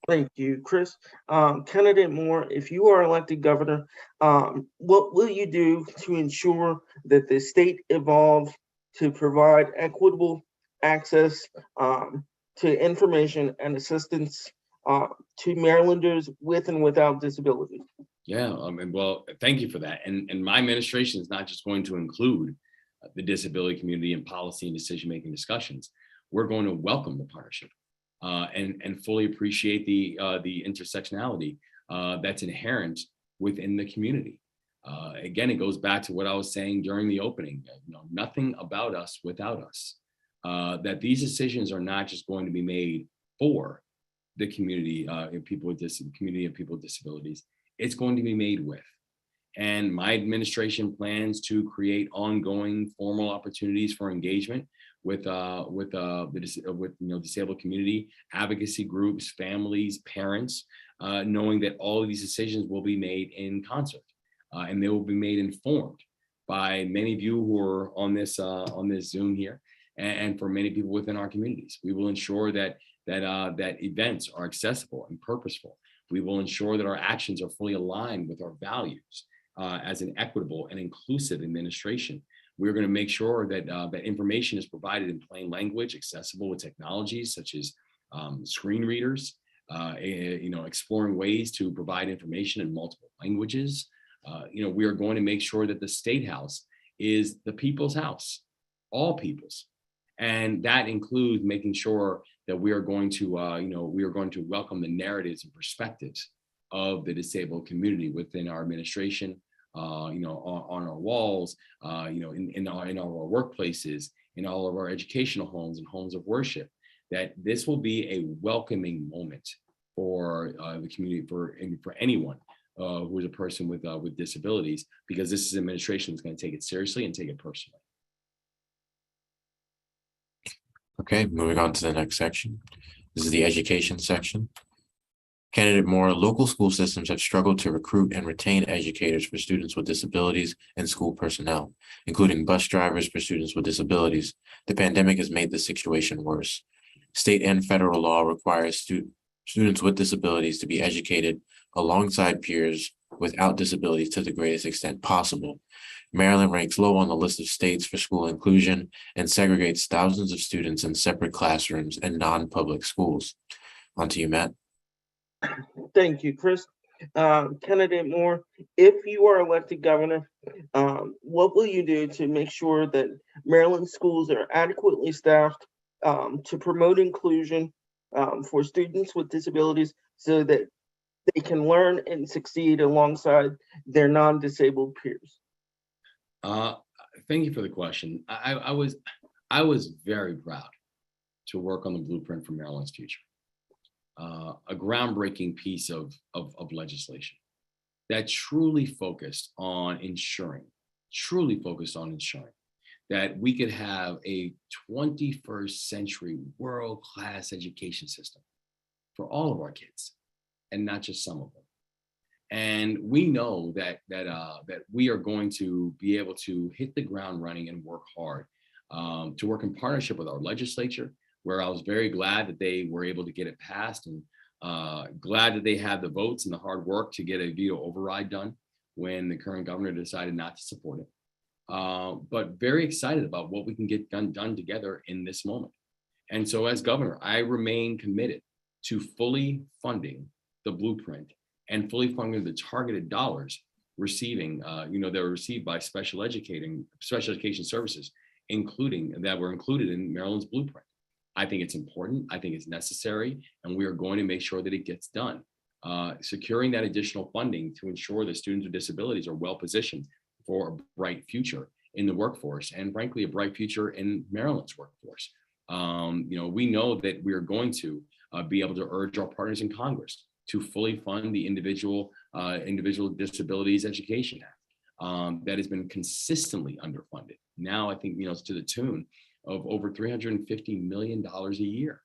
Thank you, Chris. Candidate Moore, if you are elected governor, what will you do to ensure that the state evolves to provide equitable access to information and assistance to Marylanders with and without disabilities? Yeah, well, thank you for that. And my administration is not just going to include the disability community in policy and decision-making discussions. We're going to welcome the partnership and fully appreciate the intersectionality that's inherent within the community. Again, it goes back to what I was saying during the opening, nothing about us without us. That these decisions are not just going to be made for the community, community of people with disabilities. It's going to be made with. And my administration plans to create ongoing formal opportunities for engagement with disabled community, advocacy groups, families, parents, knowing that all of these decisions will be made in concert, and they will be made informed by many of you who are on this Zoom here, and for many people within our communities. We will ensure that events are accessible and purposeful. We will ensure that our actions are fully aligned with our values as an equitable and inclusive administration. We're going to make sure that that information is provided in plain language, accessible with technologies such as screen readers, exploring ways to provide information in multiple languages. We are going to make sure that the State House is the people's house, all people's. And that includes making sure that we are going to welcome the narratives and perspectives of the disabled community within our administration, on our walls, in our workplaces, in all of our educational homes and homes of worship. That this will be a welcoming moment for the community, for anyone who is a person with disabilities, because this is an administration that's going to take it seriously and take it personally. Okay, moving on to the next section. This is the education section. Candidate Moore, local school systems have struggled to recruit and retain educators for students with disabilities and school personnel, including bus drivers for students with disabilities. The pandemic has made the situation worse. State and federal law requires students with disabilities to be educated alongside peers without disabilities to the greatest extent possible. Maryland ranks low on the list of states for school inclusion and segregates thousands of students in separate classrooms and non-public schools. On to you, Matt. Thank you, Chris. Candidate Moore, if you are elected governor, what will you do to make sure that Maryland schools are adequately staffed, to promote inclusion for students with disabilities so that they can learn and succeed alongside their non-disabled peers? Thank you for the question. I was very proud to work on the blueprint for Maryland's future. A groundbreaking piece of legislation that truly focused on ensuring that we could have a 21st century world-class education system for all of our kids, and not just some of them. And we know that we are going to be able to hit the ground running and work hard to work in partnership with our legislature, where I was very glad that they were able to get it passed, and glad that they had the votes and the hard work to get a veto override done when the current governor decided not to support it. But very excited about what we can get done together in this moment. And so as governor, I remain committed to fully funding the blueprint and fully funding the targeted dollars receiving, that were received by special education services, that were included in Maryland's blueprint. I think it's important. I think it's necessary, and we are going to make sure that it gets done. Securing that additional funding to ensure that students with disabilities are well positioned for a bright future in the workforce, and frankly, a bright future in Maryland's workforce. We know that we are going to be able to urge our partners in Congress to fully fund the individual disabilities education act that has been consistently underfunded. Now, I think it's to the tune of over $350 million a year.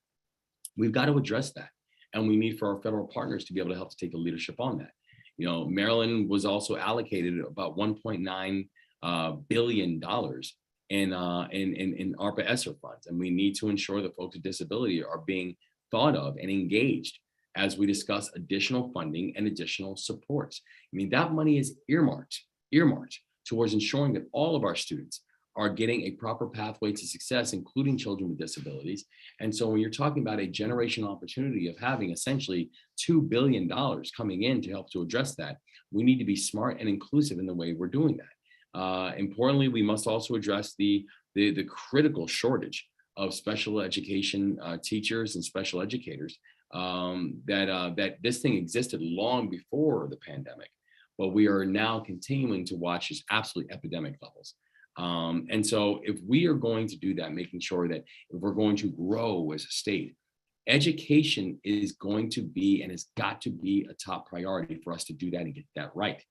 We've got to address that, and we need for our federal partners to be able to help to take the leadership on that. Maryland was also allocated about $1.9 billion in ARPA ESSER funds, and we need to ensure that folks with disability are being thought of and engaged as we discuss additional funding and additional supports. That money is earmarked towards ensuring that all of our students are getting a proper pathway to success, including children with disabilities. And so when you're talking about a generational opportunity of having essentially $2 billion coming in to help to address that, we need to be smart and inclusive in the way we're doing that. Importantly, we must also address the critical shortage of special education teachers and special educators. That this thing existed long before the pandemic, but we are now continuing to watch its absolute epidemic levels. And so if we are going to do that, making sure that if we're going to grow as a state, education is going to be and has got to be a top priority for us to do that and get that right.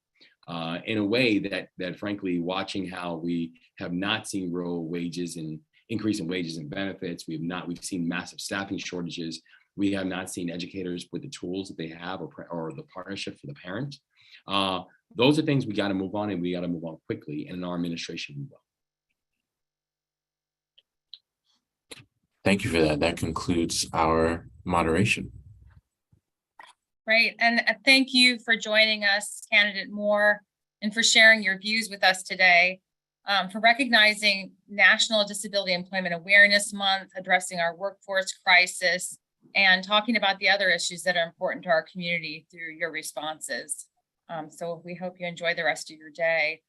In a way that frankly, watching how we have not seen real wages and increase in wages and benefits, we've seen massive staffing shortages. We have not seen educators with the tools that they have or the partnership for the parents. Those are things we got to move on, and we got to move on quickly. And in our administration, we will. Thank you for that. That concludes our moderation. Great. And thank you for joining us, Candidate Moore, and for sharing your views with us today, for recognizing National Disability Employment Awareness Month, addressing our workforce crisis, and talking about the other issues that are important to our community through your responses. So we hope you enjoy the rest of your day.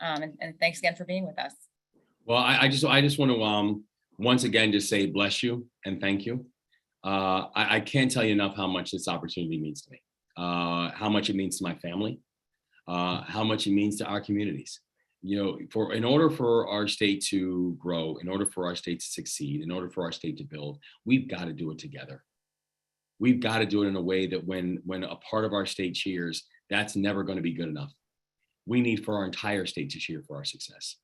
And thanks again for being with us. Well, I just want to once again just say bless you and thank you. I can't tell you enough how much this opportunity means to me, how much it means to my family, how much it means to our communities. In order for our state to grow, in order for our state to succeed, in order for our state to build, we've got to do it together. We've got to do it in a way that when a part of our state cheers, that's never going to be good enough. We need for our entire state to cheer for our success.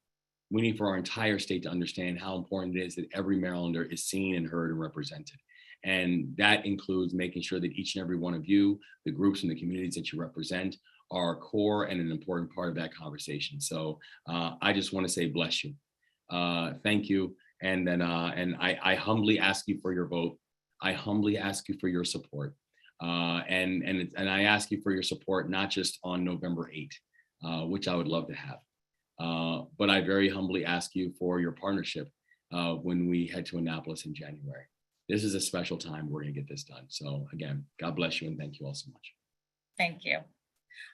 We need for our entire state to understand how important it is that every Marylander is seen and heard and represented. And that includes making sure that each and every one of you, the groups and the communities that you represent, are core and an important part of that conversation. So I just want to say bless you. Thank you. And then I humbly ask you for your vote. I humbly ask you for your support. And I ask you for your support, not just on November 8th, which I would love to have. But I very humbly ask you for your partnership when we head to Annapolis in January. This is a special time. We're going to get this done. So again, God bless you and thank you all so much. Thank you.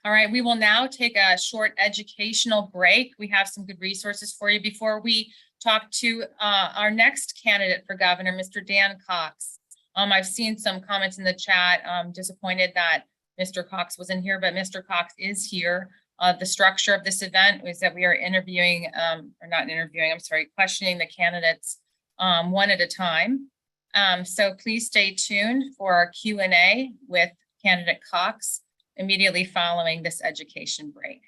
All right, we will now take a short educational break. We have some good resources for you. Before we talk to our next candidate for governor, Mr. Dan Cox. I've seen some comments in the chat. I'm disappointed that Mr. Cox wasn't here, but Mr. Cox is here. The structure of this event is that we are interviewing, or not interviewing, I'm sorry, questioning the candidates one at a time. So please stay tuned for our Q&A with candidate Cox immediately following this education break.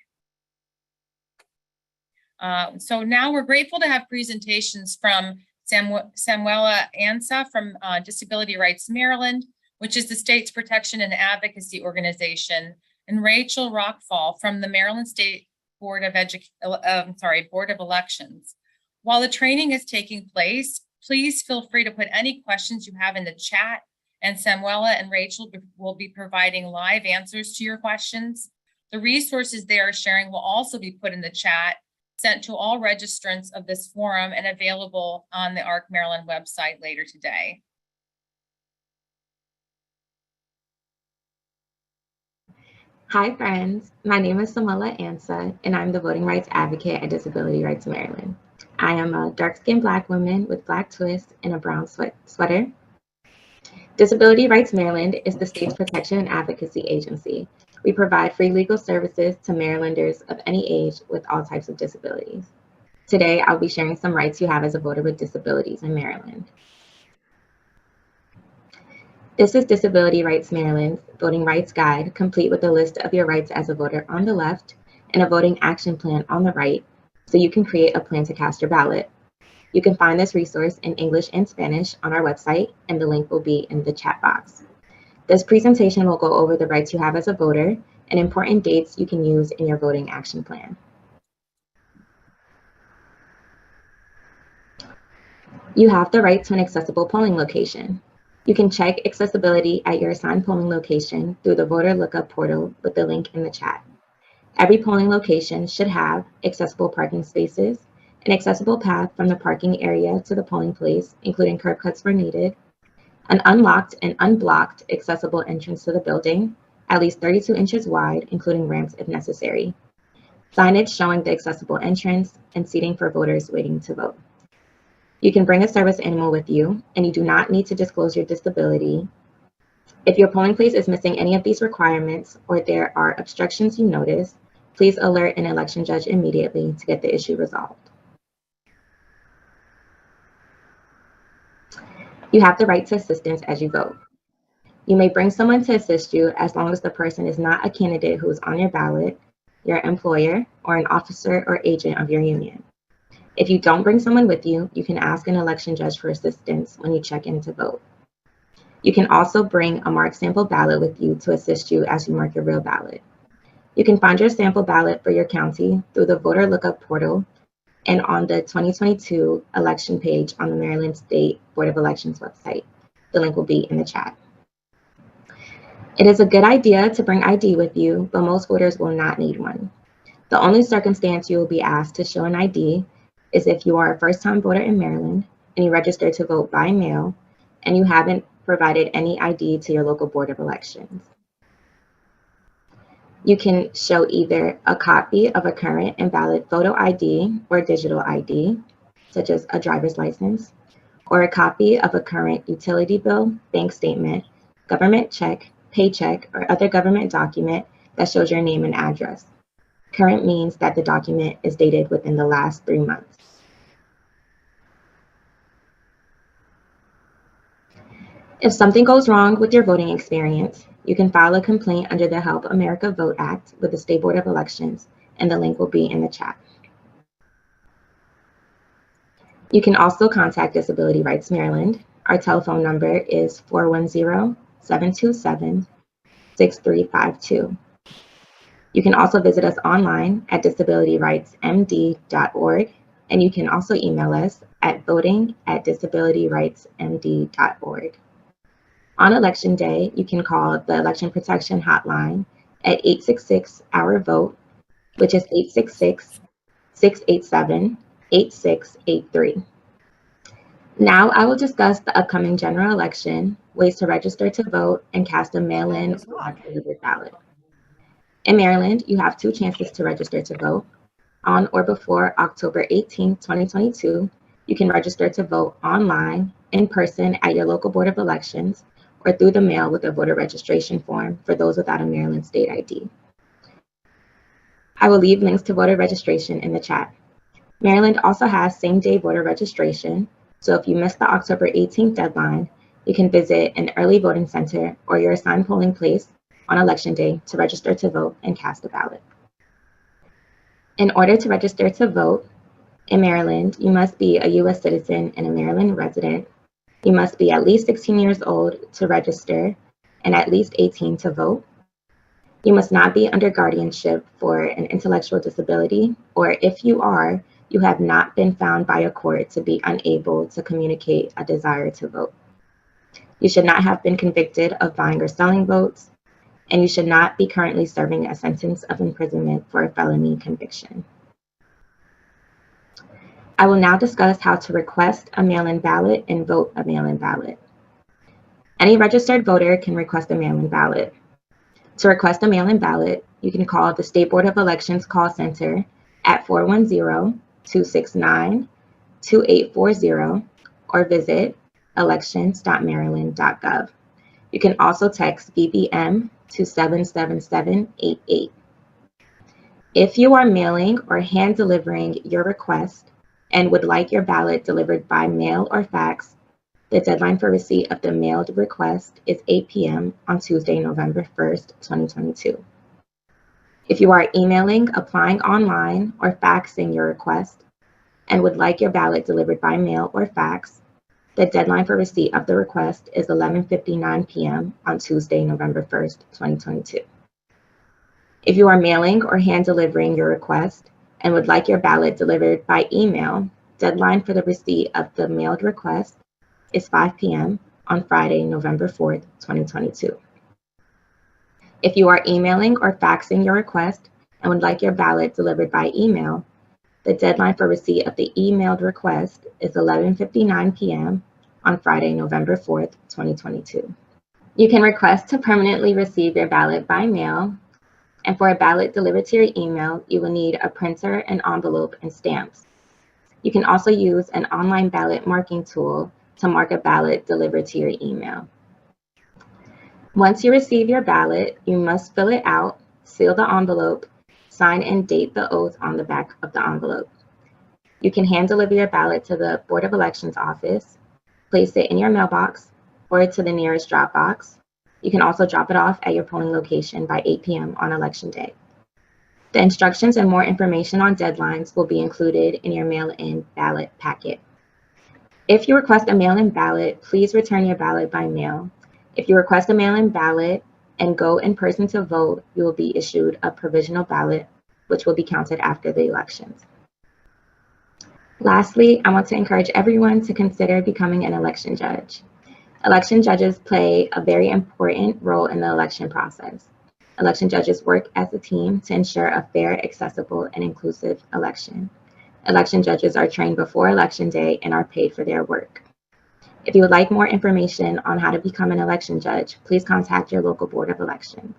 So now we're grateful to have presentations from Samuela Ansa from Disability Rights Maryland, which is the state's protection and advocacy organization, and Rachel Rockfall from the Maryland State Board of Board of Elections. While the training is taking place, please feel free to put any questions you have in the chat, and Samuela and Rachel will be providing live answers to your questions. The resources they are sharing will also be put in the chat, sent to all registrants of this forum, and available on the ARC Maryland website later today. Hi friends, my name is Samuela Ansa, and I'm the voting rights advocate at Disability Rights Maryland. I am a dark-skinned Black woman with black twists and a brown sweater. Disability Rights Maryland is the state's protection and advocacy agency. We provide free legal services to Marylanders of any age with all types of disabilities. Today, I'll be sharing some rights you have as a voter with disabilities in Maryland. This is Disability Rights Maryland's Voting Rights Guide, complete with a list of your rights as a voter on the left and a voting action plan on the right, so you can create a plan to cast your ballot. You can find this resource in English and Spanish on our website, and the link will be in the chat box. This presentation will go over the rights you have as a voter and important dates you can use in your voting action plan. You have the right to an accessible polling location. You can check accessibility at your assigned polling location through the voter lookup portal with the link in the chat. Every polling location should have accessible parking spaces, an accessible path from the parking area to the polling place, including curb cuts where needed, an unlocked and unblocked accessible entrance to the building, at least 32 inches wide, including ramps if necessary, signage showing the accessible entrance, and seating for voters waiting to vote. You can bring a service animal with you, and you do not need to disclose your disability. If your polling place is missing any of these requirements or there are obstructions you notice, please alert an election judge immediately to get the issue resolved. You have the right to assistance as you vote. You may bring someone to assist you as long as the person is not a candidate who is on your ballot, your employer, or an officer or agent of your union. If you don't bring someone with you, you can ask an election judge for assistance when you check in to vote. You can also bring a marked sample ballot with you to assist you as you mark your real ballot. You can find your sample ballot for your county through the voter lookup portal and on the 2022 election page on the Maryland State Board of Elections website. The link will be in the chat. It is a good idea to bring ID with you, but most voters will not need one. The only circumstance you will be asked to show an ID is if you are a first-time voter in Maryland and you registered to vote by mail and you haven't provided any ID to your local Board of Elections. You can show either a copy of a current and valid photo ID or digital ID, such as a driver's license, or a copy of a current utility bill, bank statement, government check, paycheck, or other government document that shows your name and address. Current means that the document is dated within the last 3 months. If something goes wrong with your voting experience, you can file a complaint under the Help America Vote Act with the State Board of Elections, and the link will be in the chat. You can also contact Disability Rights Maryland. Our telephone number is 410-727-6352. You can also visit us online at disabilityrightsmd.org, and you can also email us at voting@disabilityrightsmd.org. On Election Day, you can call the Election Protection Hotline at 866-OUR-VOTE, which is 866-687-8683. Now I will discuss the upcoming general election, ways to register to vote, and cast a mail-in or delivered ballot. In Maryland, you have 2 chances to register to vote. On or before October 18, 2022, You can register to vote online, in person at your local Board of Elections, or through the mail with a voter registration form for those without a Maryland state ID. I will leave links to voter registration in the chat. Maryland also has same-day voter registration, so if you missed the October 18th deadline, you can visit an early voting center or your assigned polling place on Election Day to register to vote and cast a ballot. In order to register to vote in Maryland, you must be a U.S. citizen and a Maryland resident. You must be at least 16 years old to register and at least 18 to vote. You must not be under guardianship for an intellectual disability, or if you are, you have not been found by a court to be unable to communicate a desire to vote. You should not have been convicted of buying or selling votes, and you should not be currently serving a sentence of imprisonment for a felony conviction. I will now discuss how to request a mail-in ballot and vote a mail-in ballot. Any registered voter can request a mail-in ballot. To request a mail-in ballot, you can call the State Board of Elections call center at 410-269-2840 or visit elections.maryland.gov. You can also text BBM to 77788. If you are mailing or hand delivering your request and would like your ballot delivered by mail or fax, the deadline for receipt of the mailed request is 8 p.m. on Tuesday, November 1st, 2022. If you are emailing, applying online, or faxing your request and would like your ballot delivered by mail or fax, the deadline for receipt of the request is 11:59 p.m. on Tuesday, November 1st, 2022. If you are mailing or hand delivering your request and would like your ballot delivered by email, deadline for the receipt of the mailed request is 5 p.m. on Friday, November 4th, 2022. If you are emailing or faxing your request and would like your ballot delivered by email, the deadline for receipt of the emailed request is 11:59 p.m. on Friday, November 4th, 2022. You can request to permanently receive your ballot by mail, and for a ballot delivered to your email, you will need a printer, an envelope, and stamps. You can also use an online ballot marking tool to mark a ballot delivered to your email. Once you receive your ballot, you must fill it out, seal the envelope, sign and date the oath on the back of the envelope. You can hand deliver your ballot to the Board of Elections office, place it in your mailbox, or to the nearest drop box. You can also drop it off at your polling location by 8 p.m. on Election Day. The instructions and more information on deadlines will be included in your mail-in ballot packet. If you request a mail-in ballot, please return your ballot by mail. If you request a mail-in ballot and go in person to vote, you will be issued a provisional ballot, which will be counted after the elections. Lastly, I want to encourage everyone to consider becoming an election judge. Election judges play a very important role in the election process. Election judges work as a team to ensure a fair, accessible, and inclusive election. Election judges are trained before Election Day and are paid for their work. If you would like more information on how to become an election judge, please contact your local Board of Elections.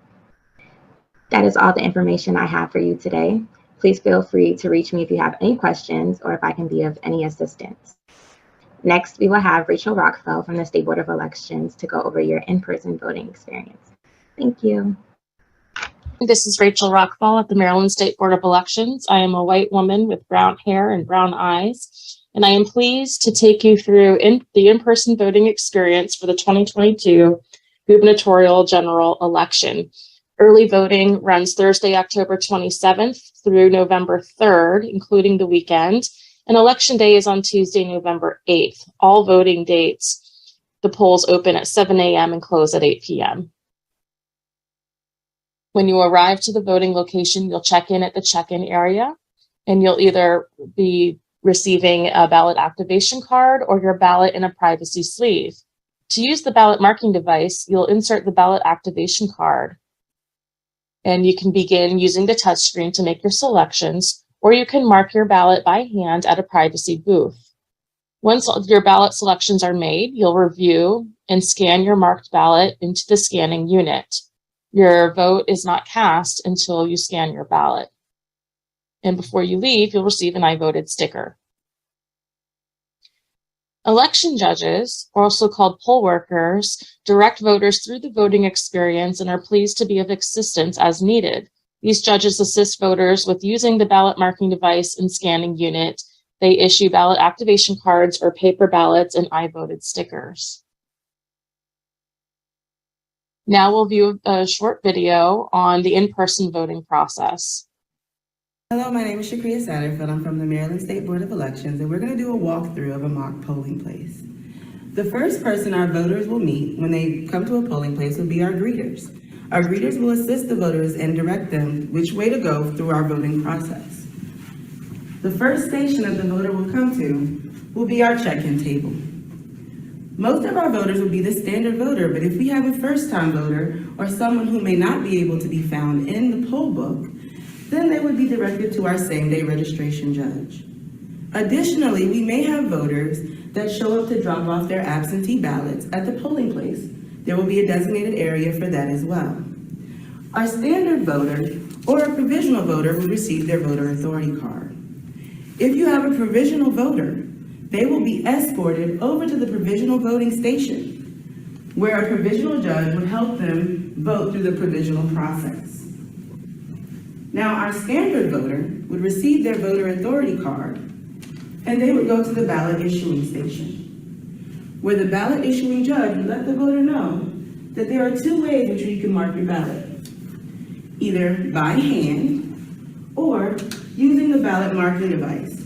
That is all the information I have for you today. Please feel free to reach me if you have any questions or if I can be of any assistance. Next, we will have Rachel Rockfell from the State Board of Elections to go over your in-person voting experience. Thank you. This is Rachel Rockfall at the Maryland State Board of Elections. I am a white woman with brown hair and brown eyes, and I am pleased to take you through the in-person voting experience for the 2022 gubernatorial general election. Early voting runs Thursday, October 27th through November 3rd, including the weekend, and Election Day is on Tuesday, November 8th. All voting dates, the polls open at 7 a.m. and close at 8 p.m. When you arrive to the voting location, you'll check in at the check-in area, and you'll either be receiving a ballot activation card or your ballot in a privacy sleeve. To use the ballot marking device, you'll insert the ballot activation card, and you can begin using the touchscreen to make your selections, or you can mark your ballot by hand at a privacy booth. Once your ballot selections are made, you'll review and scan your marked ballot into the scanning unit. Your vote is not cast until you scan your ballot. And before you leave, you'll receive an I voted sticker. Election judges, also called poll workers, direct voters through the voting experience and are pleased to be of assistance as needed. These judges assist voters with using the ballot marking device and scanning unit. They issue ballot activation cards or paper ballots and I voted stickers. Now we'll view a short video on the in-person voting process. Hello, my name is Shakria Satterfield. I'm from the Maryland State Board of Elections, and we're going to do a walkthrough of a mock polling place. The first person our voters will meet when they come to a polling place will be our greeters. Our greeters will assist the voters and direct them which way to go through our voting process. The first station that the voter will come to will be our check-in table. Most of our voters will be the standard voter, but if we have a first-time voter or someone who may not be able to be found in the poll book, then they would be directed to our same-day registration judge. Additionally, we may have voters that show up to drop off their absentee ballots at the polling place. There will be a designated area for that as well. Our standard voter or a provisional voter will receive their voter authority card. If you have a provisional voter, they will be escorted over to the provisional voting station, where a provisional judge would help them vote through the provisional process. Now, our standard voter would receive their voter authority card, and they would go to the ballot issuing station, where the ballot issuing judge would let the voter know that there are two ways in which you can mark your ballot, either by hand or using the ballot marking device.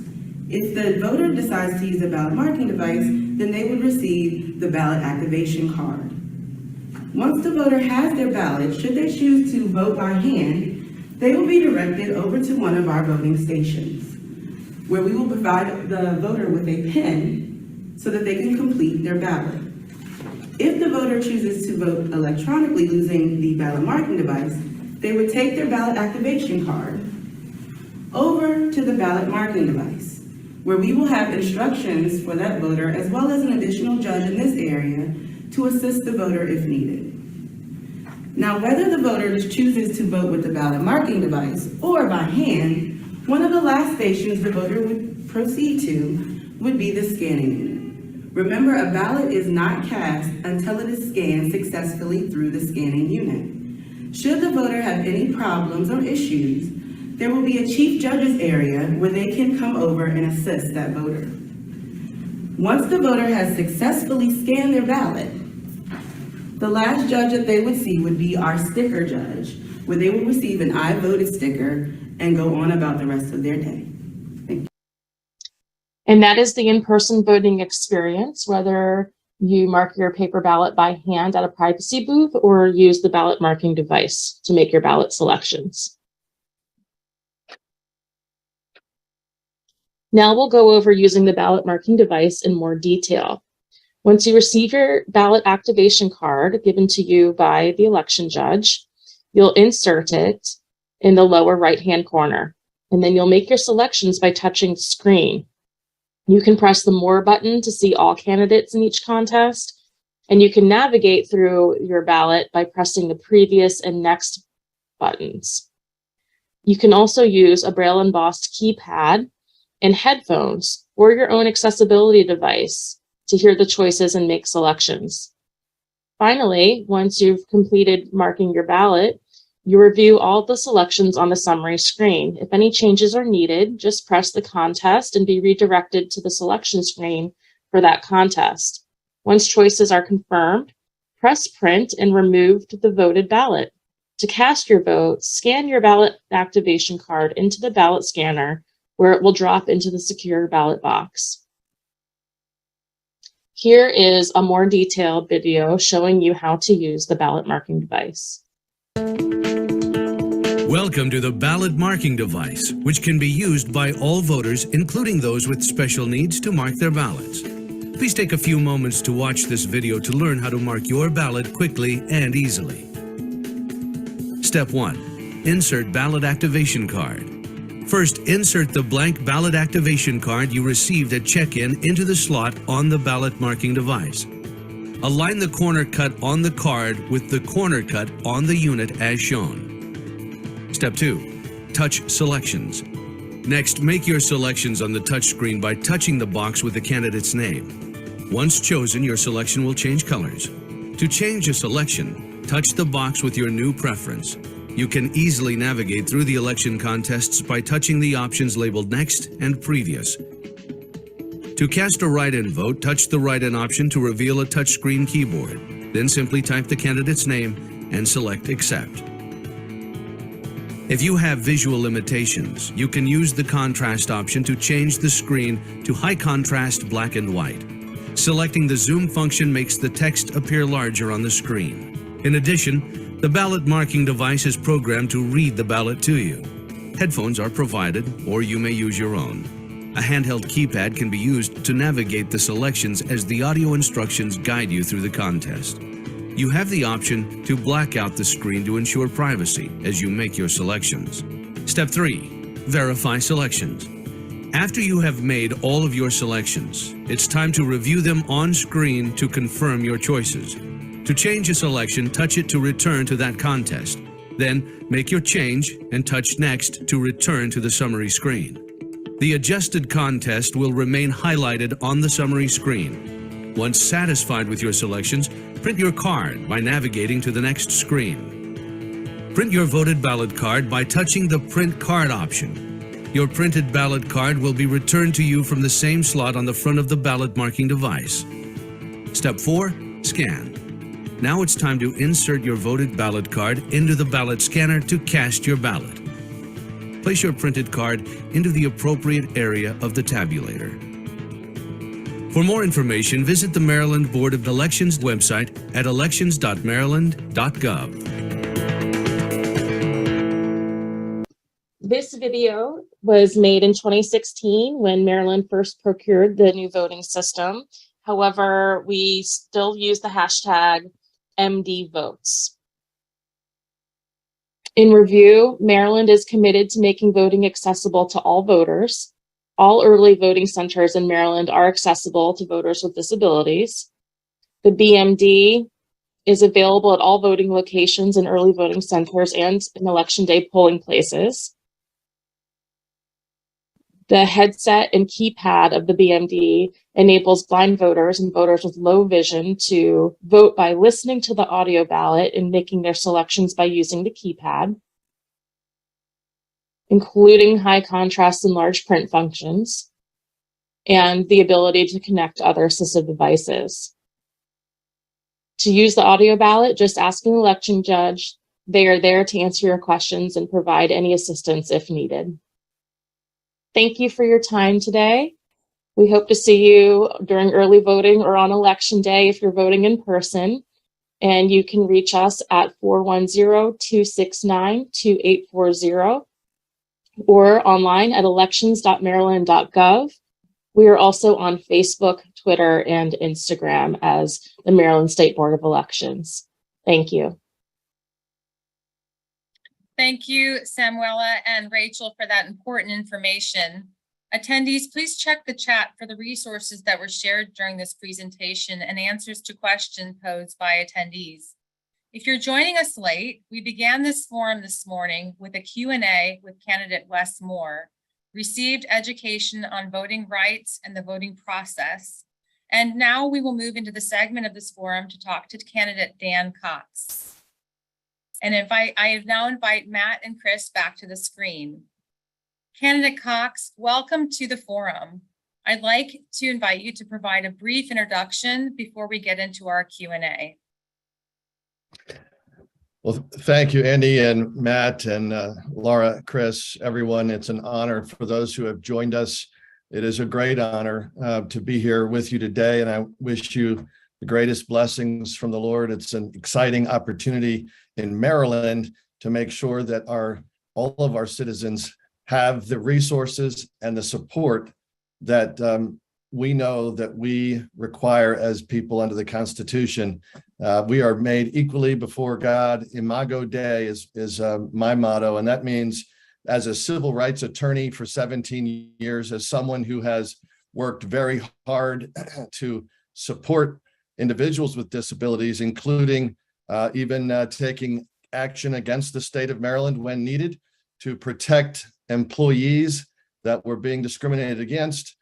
If the voter decides to use the ballot marking device, then they would receive the ballot activation card. Once the voter has their ballot, should they choose to vote by hand, they will be directed over to one of our voting stations, where we will provide the voter with a pen so that they can complete their ballot. If the voter chooses to vote electronically using the ballot marking device, they would take their ballot activation card over to the ballot marking device, where we will have instructions for that voter as well as an additional judge in this area to assist the voter if needed. Now, whether the voter chooses to vote with the ballot marking device or by hand, one of the last stations the voter would proceed to would be the scanning unit. Remember, a ballot is not cast until it is scanned successfully through the scanning unit. Should the voter have any problems or issues, there will be a chief judge's area where they can come over and assist that voter. Once the voter has successfully scanned their ballot, the last judge that they would see would be our sticker judge, where they will receive an I voted sticker and go on about the rest of their day. Thank you. And that is the in-person voting experience, whether you mark your paper ballot by hand at a privacy booth or use the ballot marking device to make your ballot selections. Now we'll go over using the ballot marking device in more detail. Once you receive your ballot activation card given to you by the election judge, you'll insert it in the lower right-hand corner, and then you'll make your selections by touching the screen. You can press the More button to see all candidates in each contest, and you can navigate through your ballot by pressing the Previous and Next buttons. You can also use a Braille embossed keypad and headphones or your own accessibility device to hear the choices and make selections. Finally, once you've completed marking your ballot, you review all the selections on the summary screen. If any changes are needed, just press the contest and be redirected to the selection screen for that contest. Once choices are confirmed, press print and remove the voted ballot. To cast your vote, scan your ballot activation card into the ballot scanner, where it will drop into the secure ballot box. Here is a more detailed video showing you how to use the ballot marking device. Welcome to the ballot marking device, which can be used by all voters, including those with special needs, to mark their ballots. Please take a few moments to watch this video to learn how to mark your ballot quickly and easily. Step 1. Insert ballot activation card. First, insert the blank ballot activation card you received at check-in into the slot on the ballot marking device. Align the corner cut on the card with the corner cut on the unit as shown. Step 2. Touch selections. Next, make your selections on the touch screen by touching the box with the candidate's name. Once chosen, your selection will change colors. To change a selection, touch the box with your new preference. You can easily navigate through the election contests by touching the options labeled Next and Previous. To cast a write-in vote, touch the write-in option to reveal a touchscreen keyboard. Then simply type the candidate's name and select Accept. If you have visual limitations, you can use the contrast option to change the screen to high contrast black and white. Selecting the zoom function makes the text appear larger on the screen. In addition, the ballot marking device is programmed to read the ballot to you. Headphones are provided, or you may use your own. A handheld keypad can be used to navigate the selections as the audio instructions guide you through the contest. You have the option to black out the screen to ensure privacy as you make your selections. Step 3. Verify selections. After you have made all of your selections, it's time to review them on screen to confirm your choices. To change a selection, touch it to return to that contest. Then, make your change and touch Next to return to the summary screen. The adjusted contest will remain highlighted on the summary screen. Once satisfied with your selections, print your card by navigating to the next screen. Print your voted ballot card by touching the Print Card option. Your printed ballot card will be returned to you from the same slot on the front of the ballot marking device. Step 4. Scan. Now it's time to insert your voted ballot card into the ballot scanner to cast your ballot. Place your printed card into the appropriate area of the tabulator. For more information, visit the Maryland Board of Elections website at elections.maryland.gov. This video was made in 2016 when Maryland first procured the new voting system. However, we still use the hashtag MDVotes. In review, Maryland is committed to making voting accessible to all voters. All early voting centers in Maryland are accessible to voters with disabilities. The BMD is available at all voting locations and early voting centers and in election day polling places. The headset and keypad of the BMD enables blind voters and voters with low vision to vote by listening to the audio ballot and making their selections by using the keypad, including high contrast and large print functions, and the ability to connect to other assistive devices. To use the audio ballot, just ask an election judge. They are there to answer your questions and provide any assistance if needed. Thank you for your time today. We hope to see you during early voting or on election day if you're voting in person. And you can reach us at 410-269-2840 or online at elections.maryland.gov. We are also on Facebook, Twitter, and Instagram as the Maryland State Board of Elections. Thank you. Thank you, Samuela and Rachel, for that important information. Attendees, please check the chat for the resources that were shared during this presentation and answers to questions posed by attendees. If you're joining us late, we began this forum this morning with a Q&A with candidate Wes Moore, received education on voting rights and the voting process. And now we will move into the segment of this forum to talk to candidate Dan Cox. And I now invite Matt and Chris back to the screen. Candidate Cox, welcome to the forum. I'd like to invite you to provide a brief introduction before we get into our Q&A. Well, thank you, Andy and Matt and Laura, Chris, everyone. It's an honor for those who have joined us. It is a great honor to be here with you today, and I wish you the greatest blessings from the Lord. It's an exciting opportunity in Maryland to make sure that all of our citizens have the resources and the support that we know that we require as people under the Constitution. We are made equally before God. Imago Dei is my motto, and that means as a civil rights attorney for 17 years, as someone who has worked very hard to support individuals with disabilities, including even taking action against the state of Maryland when needed to protect employees that were being discriminated against.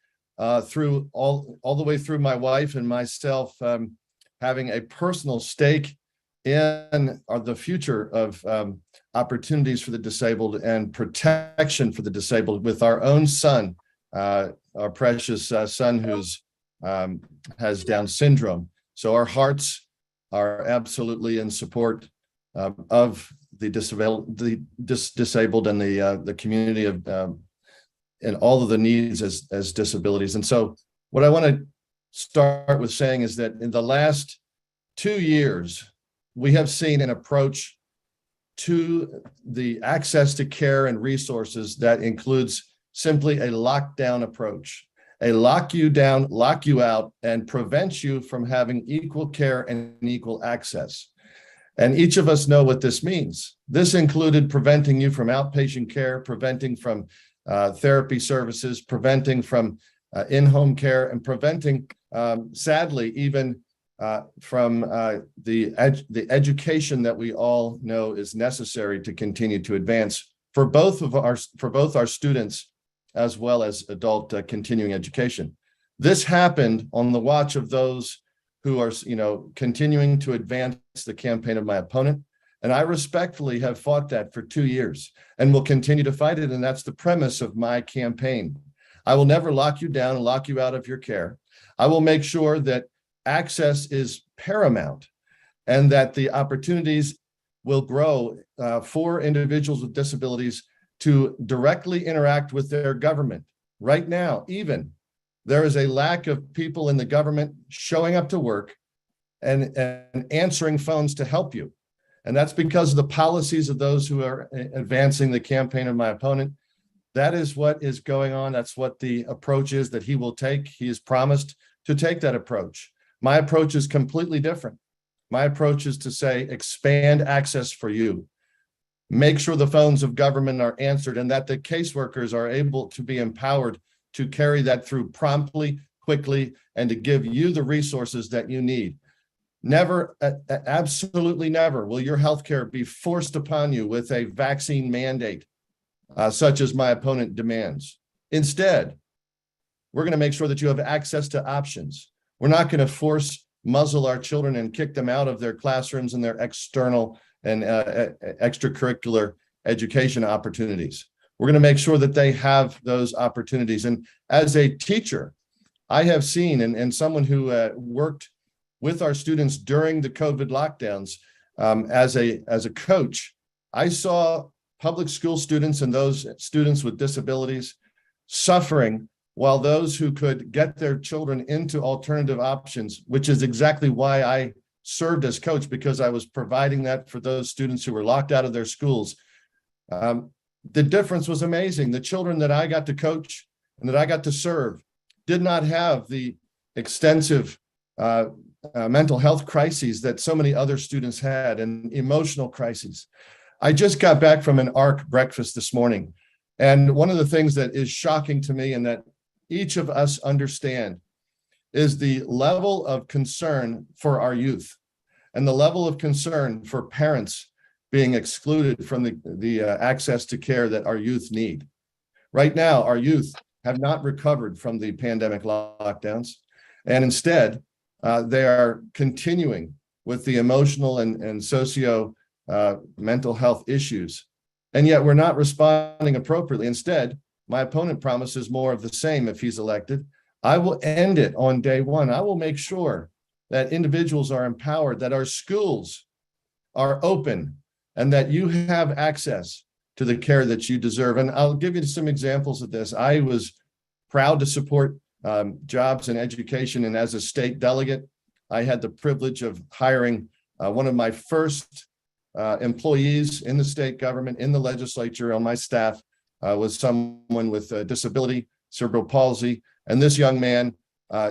through all the way through my wife and myself having a personal stake in the future of opportunities for the disabled and protection for the disabled with our own son, our precious son who's has Down syndrome. So our hearts are absolutely in support of the disabled and the community of and all of the needs as disabilities. And so what I want to start with saying is that in the last 2 years, we have seen an approach to the access to care and resources that includes simply a lockdown approach, a lock you down, lock you out, and prevent you from having equal care and equal access. And each of us know what this means. This included preventing you from outpatient care, preventing from therapy services, preventing from in-home care, and preventing, sadly, even from the education that we all know is necessary to continue to advance for both our students as well as adult continuing education. This happened on the watch of those who are, continuing to advance the campaign of my opponent. And I respectfully have fought that for 2 years and will continue to fight it. And that's the premise of my campaign. I will never lock you down and lock you out of your care. I will make sure that access is paramount and that the opportunities will grow for individuals with disabilities to directly interact with their government. Right now, even, there is a lack of people in the government showing up to work and answering phones to help you. And that's because of the policies of those who are advancing the campaign of my opponent. That is what is going on. That's what the approach is that he will take. He has promised to take that approach. My approach is completely different. My approach is to say, expand access for you. Make sure the phones of government are answered and that the caseworkers are able to be empowered to carry that through promptly, quickly, and to give you the resources that you need. Never, absolutely never will your healthcare be forced upon you with a vaccine mandate, such as my opponent demands. Instead, we're going to make sure that you have access to options. We're not going to muzzle our children and kick them out of their classrooms and their external and extracurricular education opportunities. We're going to make sure that they have those opportunities. And as a teacher, I have seen, and someone who worked with our students during the COVID lockdowns, as a coach, I saw public school students and those students with disabilities suffering while those who could get their children into alternative options, which is exactly why I served as coach, because I was providing that for those students who were locked out of their schools. The difference was amazing. The children that I got to coach and that I got to serve did not have the extensive mental health crises that so many other students had and emotional crises. I just got back from an ARC breakfast this morning. And one of the things that is shocking to me and that each of us understand is the level of concern for our youth and the level of concern for parents being excluded from the access to care that our youth need. Right now, our youth have not recovered from the pandemic lockdowns, and instead, they are continuing with the emotional and socio mental health issues. And yet we're not responding appropriately. Instead, my opponent promises more of the same if he's elected. I will end it on day one. I will make sure that individuals are empowered, that our schools are open, and that you have access to the care that you deserve. And I'll give you some examples of this. I was proud to support jobs in education. And as a state delegate, I had the privilege of hiring one of my first employees in the state government, in the legislature, on my staff, was someone with a disability, cerebral palsy. And this young man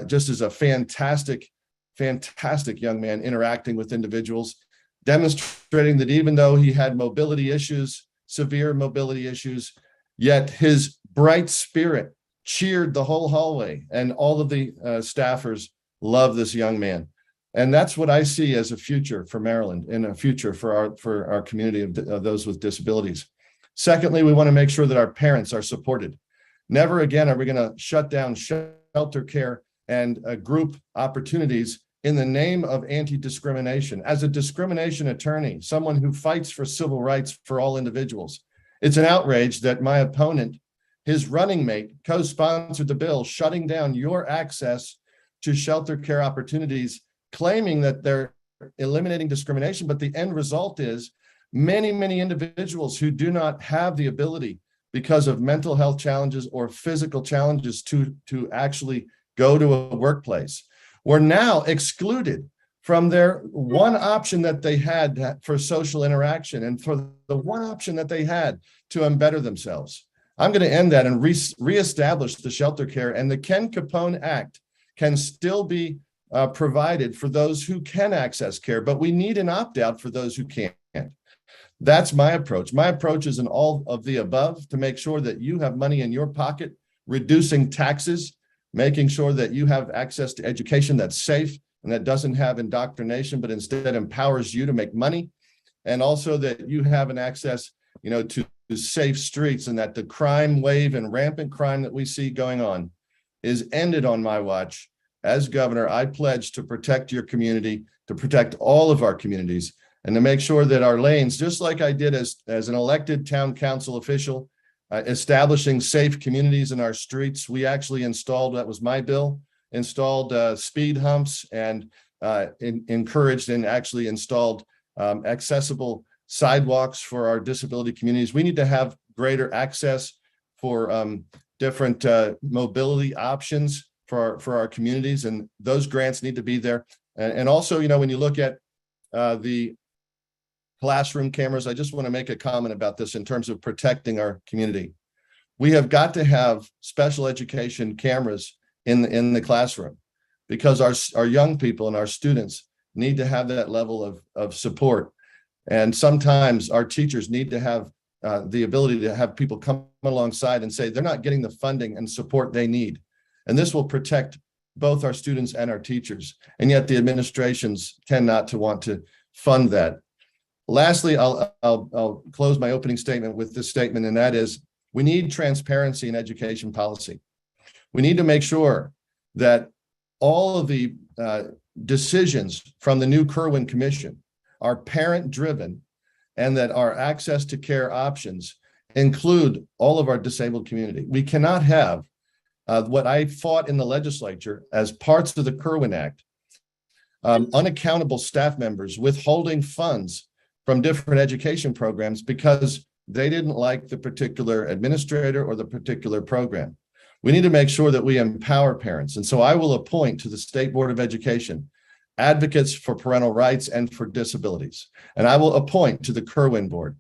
just is a fantastic young man interacting with individuals, demonstrating that even though he had mobility issues, severe mobility issues, yet his bright spirit cheered the whole hallway, and all of the staffers love this young man. And that's what I see as a future for Maryland and a future for our community of those with disabilities. Secondly, we want to make sure that our parents are supported. Never again are we going to shut down shelter care and group opportunities in the name of anti-discrimination. As a discrimination attorney, someone who fights for civil rights for all individuals, it's an outrage that my opponent, his running mate, co-sponsored the bill shutting down your access to shelter care opportunities, claiming that they're eliminating discrimination, but the end result is many, many individuals who do not have the ability because of mental health challenges or physical challenges to actually go to a workplace were now excluded from their one option that they had for social interaction and for the one option that they had to better themselves. I'm going to end that and reestablish the shelter care, and the Ken Capone Act can still be provided for those who can access care, but we need an opt-out for those who can't. That's my approach. My approach is an all of the above to make sure that you have money in your pocket, reducing taxes, making sure that you have access to education that's safe and that doesn't have indoctrination, but instead empowers you to make money. And also that you have an access, to safe streets, and that the crime wave and rampant crime that we see going on is ended on my watch. As governor, I pledge to protect your community, to protect all of our communities, and to make sure that our lanes, just like I did as an elected town council official, establishing safe communities in our streets. We actually installed, that was my bill, installed speed humps and encouraged and actually installed accessible sidewalks for our disability communities. We need to have greater access for different mobility options for our communities, and those grants need to be there. And also, when you look at the classroom cameras, I just want to make a comment about this in terms of protecting our community. We have got to have special education cameras in the classroom, because our young people and our students need to have that level of support. And sometimes our teachers need to have the ability to have people come alongside and say they're not getting the funding and support they need. And this will protect both our students and our teachers. And yet the administrations tend not to want to fund that. Lastly, I'll close my opening statement with this statement, and that is, we need transparency in education policy. We need to make sure that all of the decisions from the new Kirwan Commission are parent-driven, and that our access to care options include all of our disabled community. We cannot have what I fought in the legislature as parts of the Kirwan Act, unaccountable staff members withholding funds from different education programs because they didn't like the particular administrator or the particular program. We need to make sure that we empower parents. And so I will appoint to the State Board of Education advocates for parental rights and for disabilities. And I will appoint to the Kirwan Board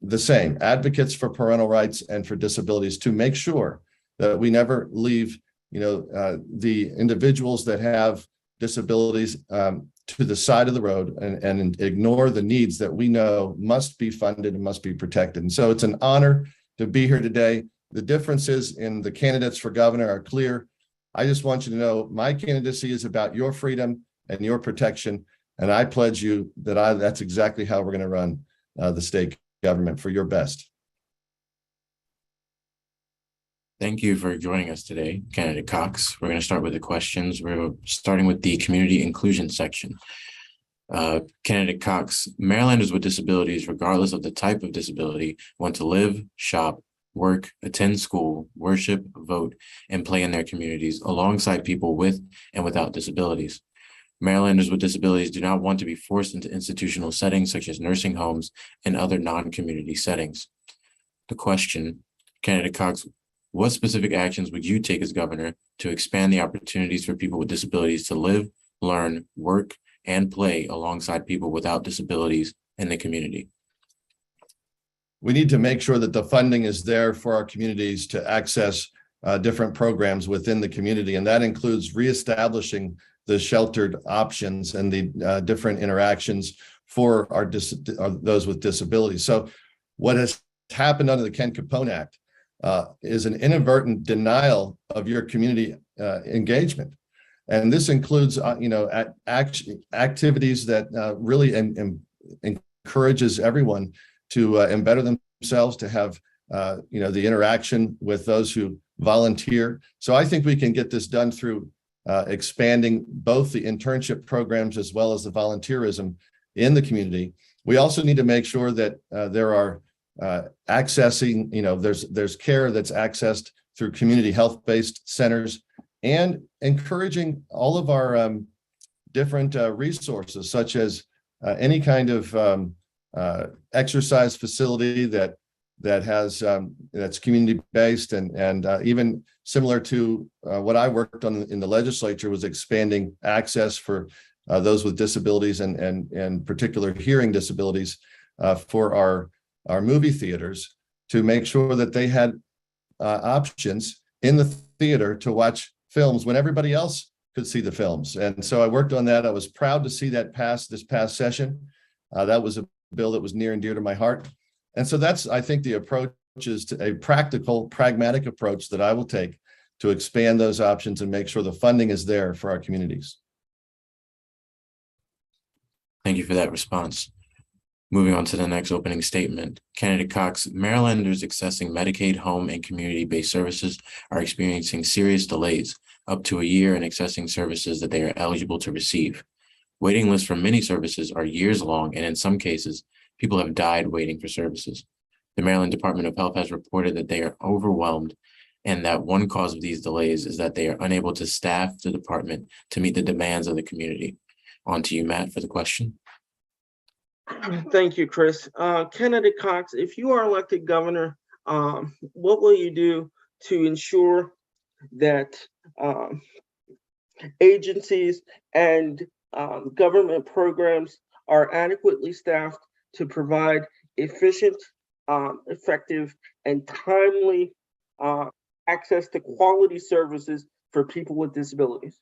the same, advocates for parental rights and for disabilities, to make sure that we never leave, the individuals that have disabilities to the side of the road and ignore the needs that we know must be funded and must be protected. And so it's an honor to be here today. The differences in the candidates for governor are clear. I just want you to know my candidacy is about your freedom and your protection. And I pledge you that that's exactly how we're going to run the state government for your best. Thank you for joining us today, Candidate Cox. We're going to start with the questions. We're starting with the community inclusion section. Candidate Cox, Marylanders with disabilities, regardless of the type of disability, want to live, shop, work, attend school, worship, vote, and play in their communities alongside people with and without disabilities. Marylanders with disabilities do not want to be forced into institutional settings such as nursing homes and other non-community settings. The question, Candidate Cox, what specific actions would you take as governor to expand the opportunities for people with disabilities to live, learn, work, and play alongside people without disabilities in the community? We need to make sure that the funding is there for our communities to access different programs within the community. And that includes reestablishing the sheltered options and the different interactions for those with disabilities. So what has happened under the Ken Capone Act is an inadvertent denial of your community engagement. And this includes, activities that really encourages everyone to embetter themselves, to have, the interaction with those who volunteer. So I think we can get this done through expanding both the internship programs as well as the volunteerism in the community. We also need to make sure that there are accessing, there's care that's accessed through community health-based centers, and encouraging all of our different resources, such as any kind of exercise facility that has that's community-based, and even similar to what I worked on in the legislature, was expanding access for those with disabilities and particular hearing disabilities for our movie theaters, to make sure that they had options in the theater to watch films when everybody else could see the films. And so I worked on that. I was proud to see that pass this past session. That was a bill that was near and dear to my heart. And so that's, I think, the approach is to a practical, pragmatic approach that I will take to expand those options and make sure the funding is there for our communities. Thank you for that response. Moving on to the next opening statement. Candidate Cox, Marylanders accessing Medicaid, home, and community-based services are experiencing serious delays, up to a year in accessing services that they are eligible to receive. Waiting lists for many services are years long, and in some cases, people have died waiting for services. The Maryland Department of Health has reported that they are overwhelmed, and that one cause of these delays is that they are unable to staff the department to meet the demands of the community. On to you, Matt, for the question. Thank you, Chris. Candidate Cox, if you are elected governor, what will you do to ensure that agencies and government programs are adequately staffed to provide efficient, effective, and timely access to quality services for people with disabilities?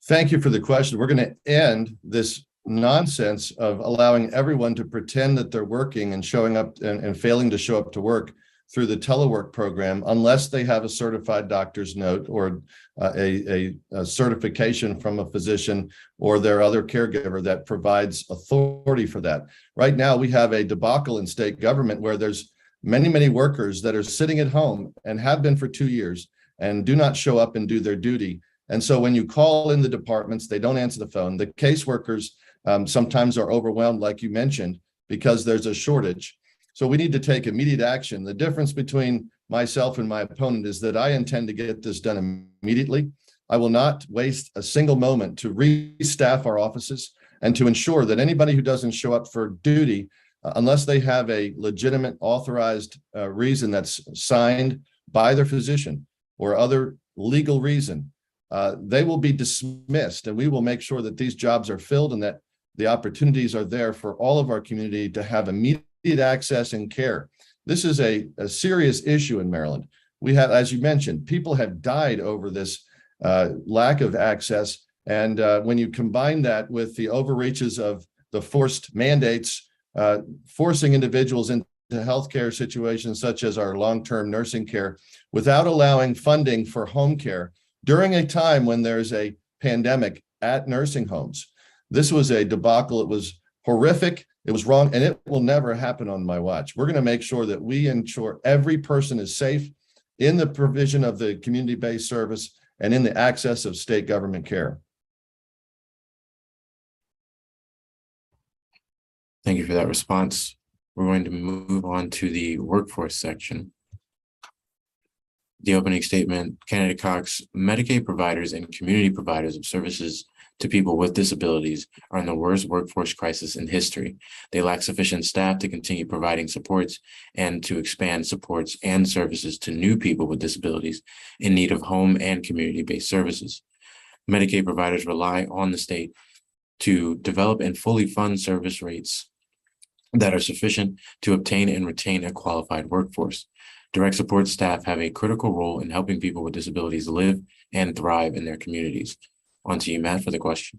Thank you for the question. We're going to end this nonsense of allowing everyone to pretend that they're working and showing up and failing to show up to work through the telework program unless they have a certified doctor's note or a certification from a physician or their other caregiver that provides authority for that. Right now, we have a debacle in state government where there's many workers that are sitting at home and have been for 2 years and do not show up and do their duty. And so when you call in the departments, they don't answer the phone. The caseworkers sometimes are overwhelmed, like you mentioned, because there's a shortage. So we need to take immediate action. The difference between myself and my opponent is that I intend to get this done immediately. I will not waste a single moment to restaff our offices and to ensure that anybody who doesn't show up for duty, unless they have a legitimate authorized reason that's signed by their physician or other legal reason, they will be dismissed, and we will make sure that these jobs are filled and that the opportunities are there for all of our community to have immediate access and care. This is a serious issue in Maryland. We have, as you mentioned, people have died over this lack of access. And when you combine that with the overreaches of the forced mandates, forcing individuals into healthcare situations such as our long-term nursing care, without allowing funding for home care during a time when there's a pandemic at nursing homes. This was a debacle. It was horrific. It was wrong, and it will never happen on my watch. We're going to make sure that we ensure every person is safe in the provision of the community-based service and in the access of state government care. Thank you for that response. We're going to move on to the workforce section. The opening statement, Candidate Cox, Medicaid providers and community providers of services to people with disabilities are in the worst workforce crisis in history. They lack sufficient staff to continue providing supports and to expand supports and services to new people with disabilities in need of home and community-based services. Medicaid providers rely on the state to develop and fully fund service rates that are sufficient to obtain and retain a qualified workforce. Direct support staff have a critical role in helping people with disabilities live and thrive in their communities. On to you, Matt, for the question.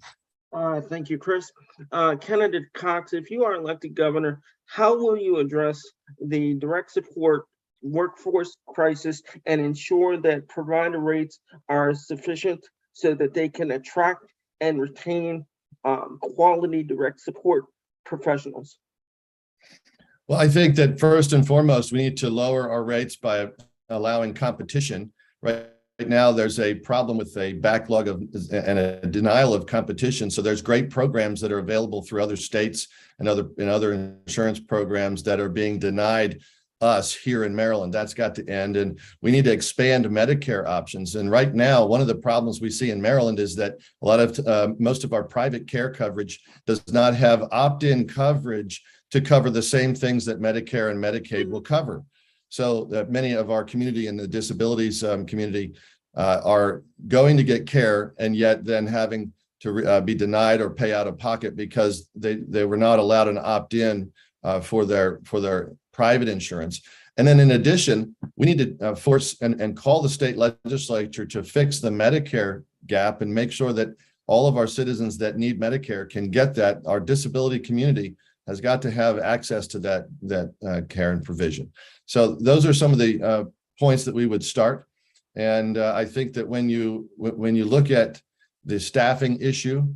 Thank you, Chris. Candidate Cox, if you are elected governor, how will you address the direct support workforce crisis and ensure that provider rates are sufficient so that they can attract and retain quality direct support professionals? Well, I think that first and foremost, we need to lower our rates by allowing competition. Right now, there's a problem with a backlog of and a denial of competition. So there's great programs that are available through other states and other insurance programs that are being denied us here in Maryland. That's got to end. And we need to expand Medicare options. And right now, one of the problems we see in Maryland is that a lot of most of our private care coverage does not have opt-in coverage to cover the same things that Medicare and Medicaid will cover. So that many of our community and the disabilities community are going to get care and yet then having to be denied or pay out of pocket because they were not allowed an opt-in for their private insurance. And then in addition, we need to force and call the state legislature to fix the Medicare gap and make sure that all of our citizens that need Medicare can get that. Our disability community has got to have access to that care and provision. So those are some of the points that we would start. And I think that when you look at the staffing issue,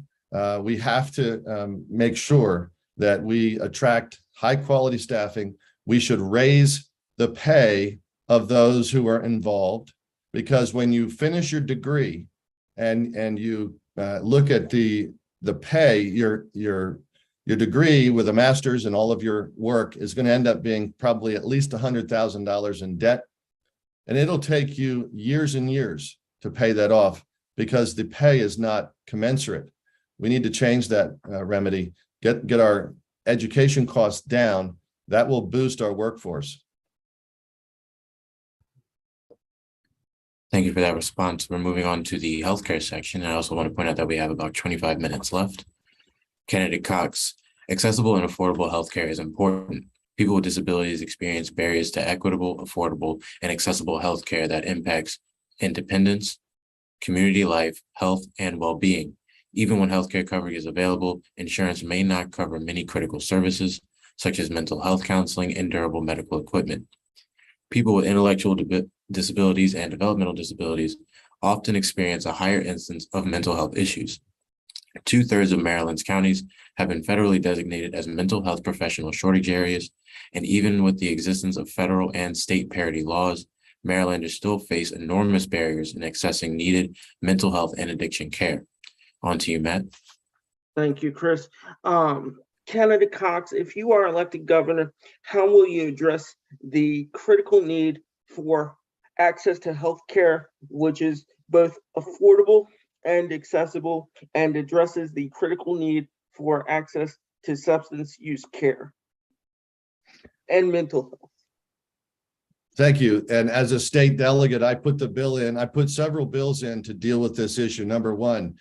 we have to make sure that we attract high quality staffing. We should raise the pay of those who are involved, because when you finish your degree and you look at the pay, your degree with a master's and all of your work is going to end up being probably at least $100,000 in debt. And it'll take you years and years to pay that off because the pay is not commensurate. We need to change that remedy, get our education costs down. That will boost our workforce. Thank you for that response. We're moving on to the healthcare section. I also want to point out that we have about 25 minutes left. Candidate Cox, accessible and affordable healthcare is important. People with disabilities experience barriers to equitable, affordable, and accessible healthcare that impacts independence, community life, health, and well-being. Even when healthcare coverage is available, insurance may not cover many critical services, such as mental health counseling and durable medical equipment. People with intellectual disabilities and developmental disabilities often experience a higher instance of mental health issues. 2/3 of Maryland's counties have been federally designated as mental health professional shortage areas, and even with the existence of federal and state parity laws, Marylanders still face enormous barriers in accessing needed mental health and addiction care. On to you, Matt. Thank you, Chris. Candidate Cox, if you are elected governor, how will you address the critical need for access to health care, which is both affordable and accessible, and addresses the critical need for access to substance use care and mental health? Thank you. And as a state delegate, I put several bills in to deal with this issue. Number one,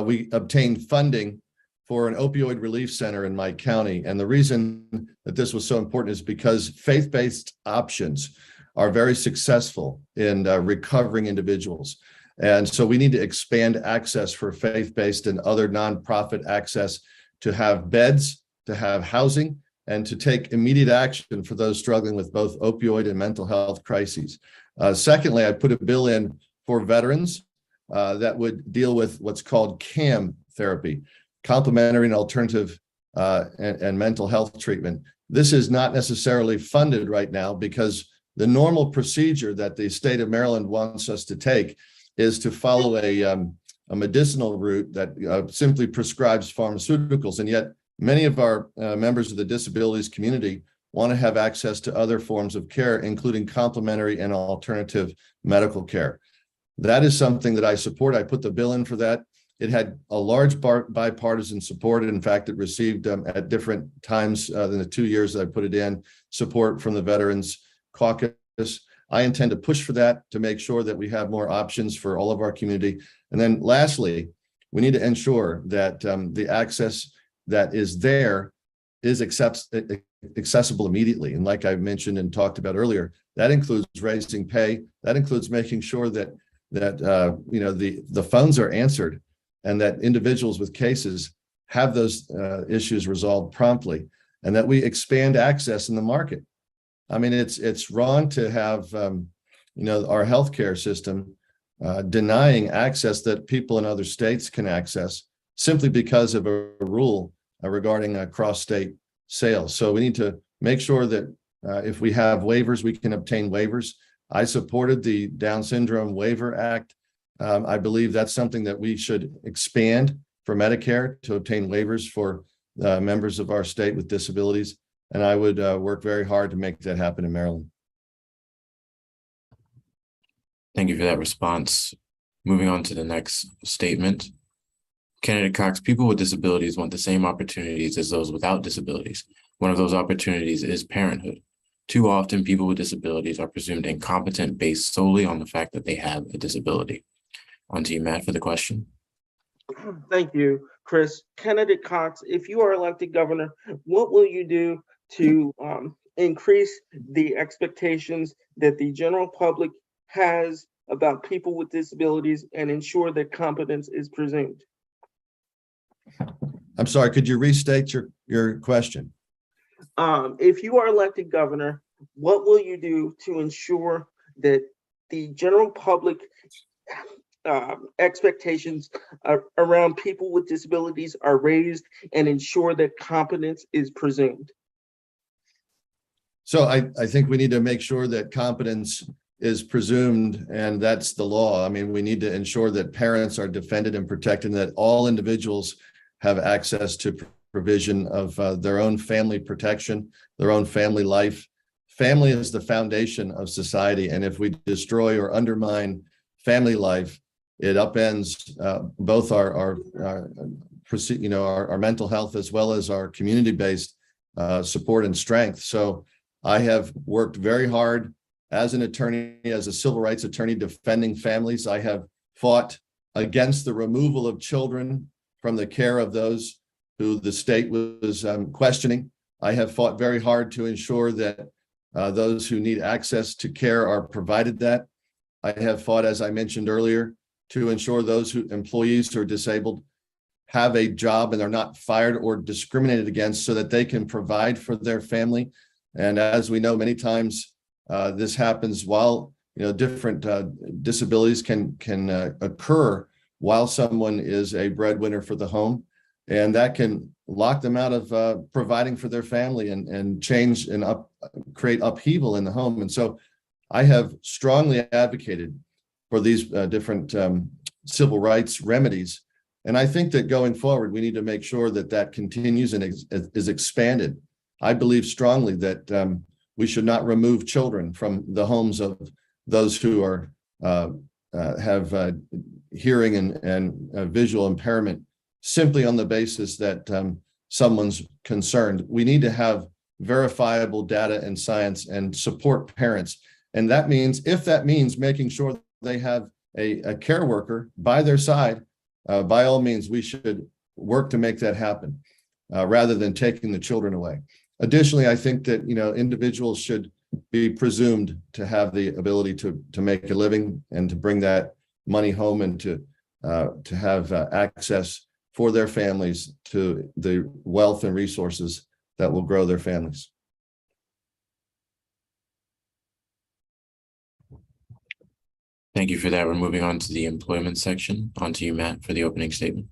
we obtained funding for an opioid relief center in my county. And the reason that this was so important is because faith-based options are very successful in recovering individuals. And so we need to expand access for faith-based and other nonprofit access to have beds, to have housing, and to take immediate action for those struggling with both opioid and mental health crises. Secondly, I put a bill in for veterans that would deal with what's called CAM therapy, complementary and alternative and mental health treatment. This is not necessarily funded right now because the normal procedure that the state of Maryland wants us to take is to follow a medicinal route that simply prescribes pharmaceuticals. And yet many of our members of the disabilities community want to have access to other forms of care, including complementary and alternative medical care. That is something that I support. I put the bill in for that. It had a large bipartisan support. In fact, it received at different times in the 2 years that I put it in, support from the Veterans Caucus. I intend to push for that to make sure that we have more options for all of our community. And then lastly, we need to ensure that the access that is there is accessible immediately. And like I mentioned and talked about earlier, that includes raising pay. That includes making sure that the phones are answered and that individuals with cases have those issues resolved promptly, and that we expand access in the market. I mean, it's wrong to have our healthcare system denying access that people in other states can access simply because of a rule regarding cross-state sales. So we need to make sure that if we have waivers, we can obtain waivers. I supported the Down Syndrome Waiver Act. I believe that's something that we should expand for Medicare to obtain waivers for members of our state with disabilities. And I would work very hard to make that happen in Maryland. Thank you for that response. Moving on to the next statement. Candidate Cox, people with disabilities want the same opportunities as those without disabilities. One of those opportunities is parenthood. Too often, people with disabilities are presumed incompetent based solely on the fact that they have a disability. On to you, Matt, for the question. Thank you, Chris. Candidate Cox, if you are elected governor, what will you do to increase the expectations that the general public has about people with disabilities and ensure that competence is presumed? I'm sorry, could you restate your question? If you are elected governor, what will you do to ensure that the general public expectations around people with disabilities are raised and ensure that competence is presumed? So I think we need to make sure that competence is presumed, and that's the law. I mean, we need to ensure that parents are defended and protected, and that all individuals have access to provision of their own family protection, their own family life. Family is the foundation of society, and if we destroy or undermine family life, it upends both our mental health as well as our community-based support and strength. So I have worked very hard as an attorney, as a civil rights attorney, defending families. I have fought against the removal of children from the care of those who the state was questioning. I have fought very hard to ensure that those who need access to care are provided that. I have fought, as I mentioned earlier, to ensure those employees who are disabled have a job and are not fired or discriminated against so that they can provide for their family. And as we know, many times this happens while different disabilities can occur while someone is a breadwinner for the home, and that can lock them out of providing for their family and change and create upheaval in the home. And so I have strongly advocated for these different civil rights remedies. And I think that going forward, we need to make sure that that continues and is expanded. I believe strongly that we should not remove children from the homes of those who are have hearing and visual impairment simply on the basis that someone's concerned. We need to have verifiable data and science and support parents. And that means, if that means making sure they have a care worker by their side, by all means, we should work to make that happen rather than taking the children away. Additionally, I think that individuals should be presumed to have the ability to make a living and to bring that money home and to have access for their families to the wealth and resources that will grow their families. Thank you for that. We're moving on to the employment section. On to you, Matt, for the opening statement.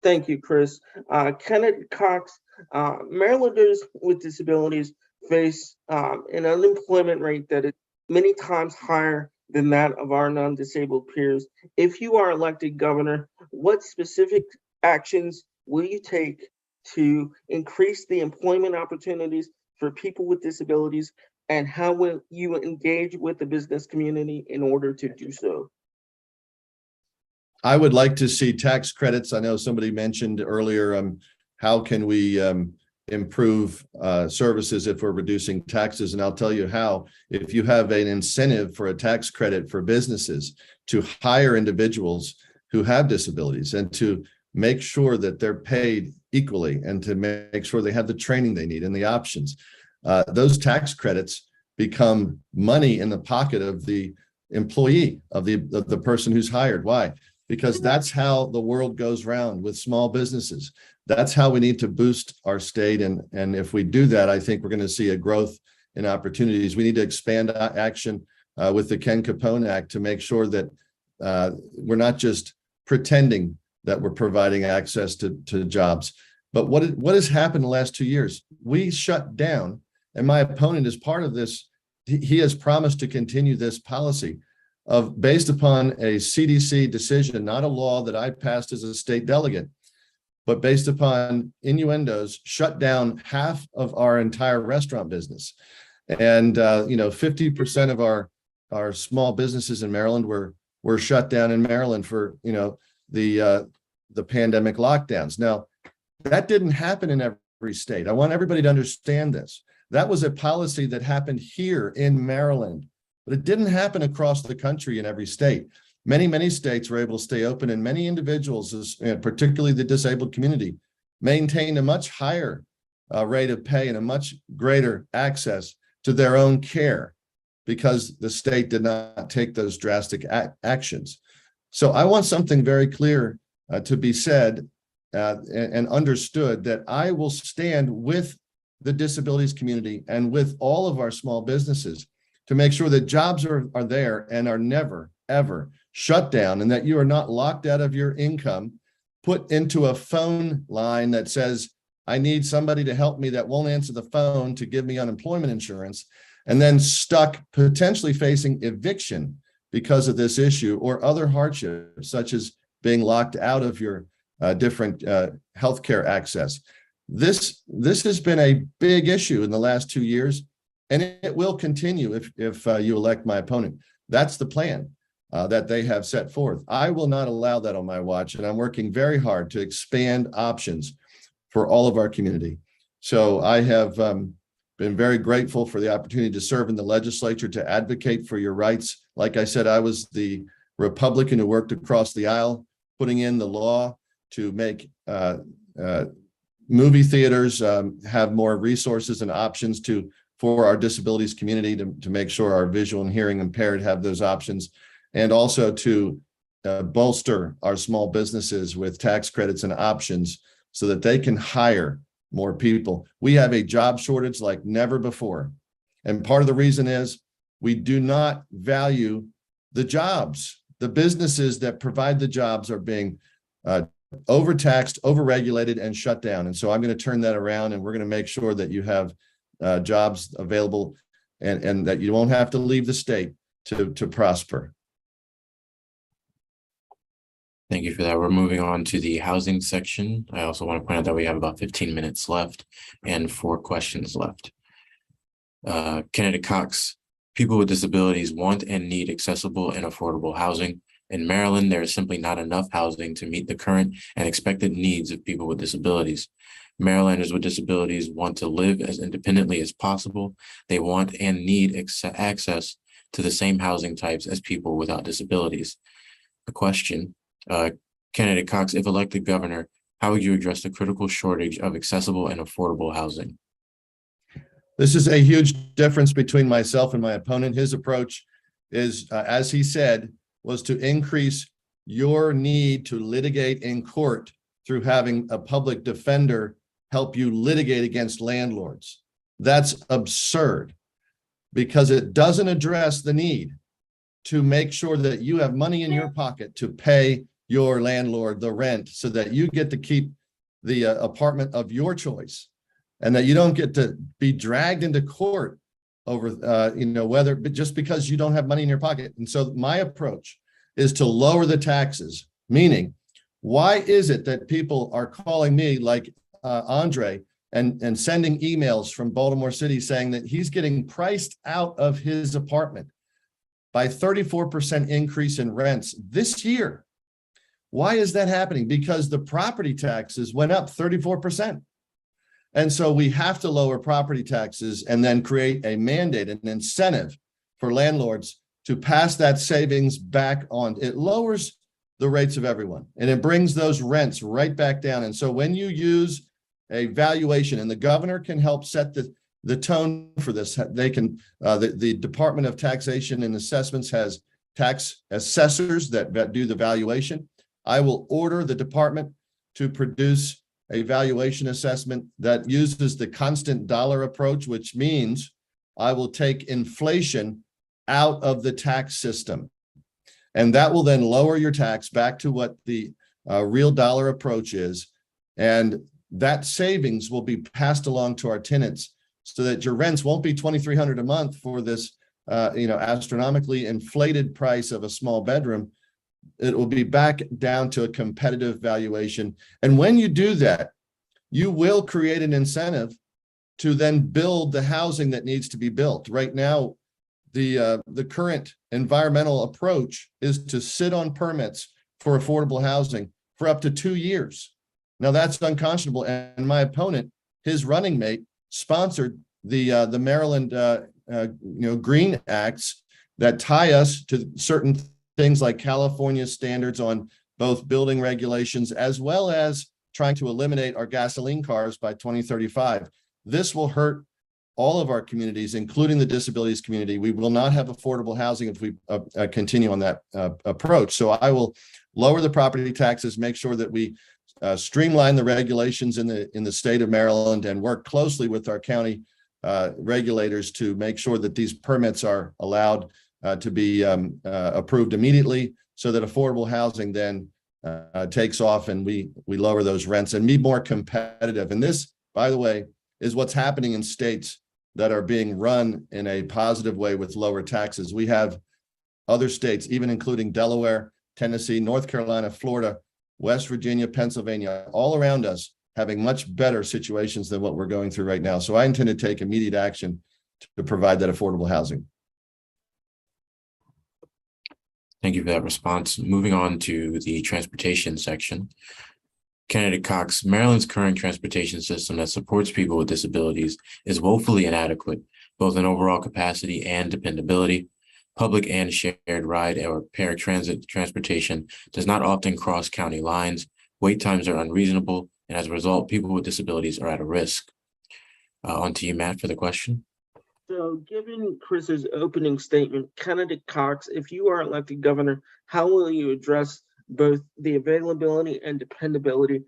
Thank you, Chris. Kenneth Cox, Marylanders with disabilities face an unemployment rate that is many times higher than that of our non-disabled peers. If you are elected governor, what specific actions will you take to increase the employment opportunities for people with disabilities, and how will you engage with the business community in order to do so? I would like to see tax credits. I know somebody mentioned earlier, how can we improve services if we're reducing taxes? And I'll tell you how. If you have an incentive for a tax credit for businesses to hire individuals who have disabilities and to make sure that they're paid equally and to make sure they have the training they need and the options, those tax credits become money in the pocket of the employee, of the person who's hired. Why? Because that's how the world goes round with small businesses. That's how we need to boost our state. And if we do that, I think we're going to see a growth in opportunities. We need to expand action with the Ken Capone Act to make sure that we're not just pretending that we're providing access to jobs. But what has happened in the last 2 years? We shut down, and my opponent is part of this. He has promised to continue this policy of based upon a CDC decision, not a law that I passed as a state delegate, but based upon innuendos, shut down half of our entire restaurant business. And 50% of our small businesses in Maryland were shut down in Maryland for the pandemic lockdowns. Now, that didn't happen in every state. I want everybody to understand this. That was a policy that happened here in Maryland, but it didn't happen across the country in every state. Many states were able to stay open, and many individuals, particularly the disabled community, maintained a much higher rate of pay and a much greater access to their own care because the state did not take those drastic actions. So I want something very clear to be said and understood, that I will stand with the disabilities community and with all of our small businesses to make sure that jobs are there and are never, ever shut down, and that you are not locked out of your income, put into a phone line that says, I need somebody to help me, that won't answer the phone to give me unemployment insurance, and then stuck potentially facing eviction because of this issue or other hardships, such as being locked out of your different healthcare access. This has been a big issue in the last 2 years, and it will continue if you elect my opponent. That's the plan that they have set forth. I will not allow that on my watch, and I'm working very hard to expand options for all of our community. So I have been very grateful for the opportunity to serve in the legislature to advocate for your rights. Like I said, I was the Republican who worked across the aisle, putting in the law to make movie theaters have more resources and options for our disabilities community to make sure our visual and hearing impaired have those options, and also to bolster our small businesses with tax credits and options so that they can hire more people. We have a job shortage like never before. And part of the reason is we do not value the jobs. The businesses that provide the jobs are being overtaxed, overregulated, and shut down. And so I'm going to turn that around, and we're going to make sure that you have jobs available and that you won't have to leave the state to prosper. Thank you for that. We're moving on to the housing section. I also want to point out that we have about 15 minutes left and 4 questions left. Candidate Cox, people with disabilities want and need accessible and affordable housing. In Maryland, there is simply not enough housing to meet the current and expected needs of people with disabilities. Marylanders with disabilities want to live as independently as possible. They want and need access to the same housing types as people without disabilities. The question, Candidate Cox, if elected governor, how would you address the critical shortage of accessible and affordable housing? This is a huge difference between myself and my opponent. His approach is, as he said, was to increase your need to litigate in court through having a public defender help you litigate against landlords. That's absurd, because it doesn't address the need to make sure that you have money in your pocket to pay your landlord the rent so that you get to keep the apartment of your choice, and that you don't get to be dragged into court over, whether just because you don't have money in your pocket. And so my approach is to lower the taxes, meaning, why is it that people are calling me like Andre and sending emails from Baltimore City saying that he's getting priced out of his apartment by 34% increase in rents this year? Why is that happening? Because the property taxes went up 34%. And so we have to lower property taxes and then create a mandate, an incentive for landlords to pass that savings back on. It lowers the rates of everyone, and it brings those rents right back down. And so when you use a valuation, and the governor can help set the tone for this, they can, the Department of Taxation and Assessments has tax assessors that do the valuation. I will order the department to produce a valuation assessment that uses the constant dollar approach, which means I will take inflation out of the tax system. And that will then lower your tax back to what the real dollar approach is. And that savings will be passed along to our tenants so that your rents won't be $2,300 a month for this, astronomically inflated price of a small bedroom. It will be back down to a competitive valuation. And when you do that, you will create an incentive to then build the housing that needs to be built. Right now, the current environmental approach is to sit on permits for affordable housing for up to 2 years. Now that's unconscionable. And my opponent, his running mate, sponsored the Maryland Green Acts that tie us to certain things like California standards on both building regulations, as well as trying to eliminate our gasoline cars by 2035. This will hurt all of our communities, including the disabilities community. We will not have affordable housing if we continue on that approach. So I will lower the property taxes, make sure that we streamline the regulations in the state of Maryland, and work closely with our county regulators to make sure that these permits are allowed to be approved immediately, so that affordable housing then takes off and we lower those rents and be more competitive. And this, by the way, is what's happening in states that are being run in a positive way with lower taxes. We have other states, even including Delaware, Tennessee, North Carolina, Florida, West Virginia, Pennsylvania, all around us, having much better situations than what we're going through right now. So I intend to take immediate action to provide that affordable housing. Thank you for that response. Moving on to the transportation section. Candidate Cox, Maryland's current transportation system that supports people with disabilities is woefully inadequate, both in overall capacity and dependability. Public and shared ride or paratransit transportation does not often cross county lines. Wait times are unreasonable, and as a result, people with disabilities are at a risk. On to you, Matt, for the question. So given Chris's opening statement, candidate Cox, if you are elected governor, how will you address both the availability and dependability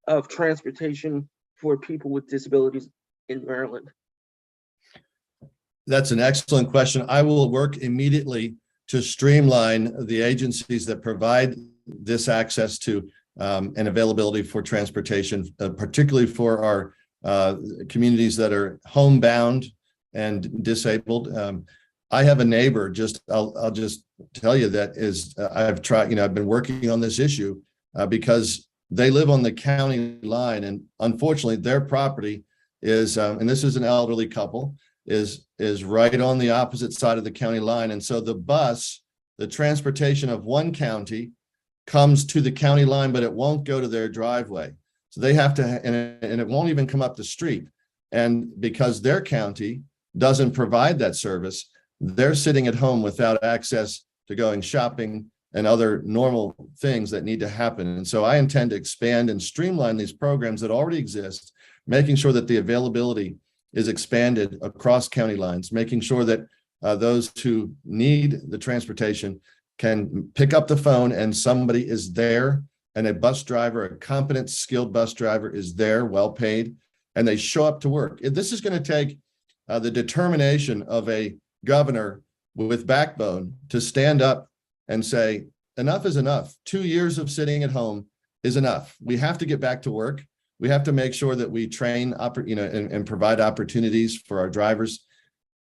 of transportation for people with disabilities in Maryland? That's an excellent question. I will work immediately to streamline the agencies that provide this access to and availability for transportation, particularly for our communities that are homebound and disabled. I have a neighbor, I'll just tell you that is, I've been working on this issue because they live on the county line, and unfortunately their property is, and this is an elderly couple, is right on the opposite side of the county line. And so the transportation of one county comes to the county line, but it won't go to their driveway. So they have to, and it won't even come up the street. And because their county doesn't provide that service, they're sitting at home without access to going shopping and other normal things that need to happen. And so I intend to expand and streamline these programs that already exist, making sure that the availability is expanded across county lines, making sure that those who need the transportation can pick up the phone and somebody is there, and a bus driver, a competent, skilled bus driver is there, well paid, and they show up to work. This is going to take the determination of a governor with backbone to stand up and say, enough is enough. 2 years of sitting at home is enough. We have to get back to work. We have to make sure that we train, and provide opportunities for our drivers.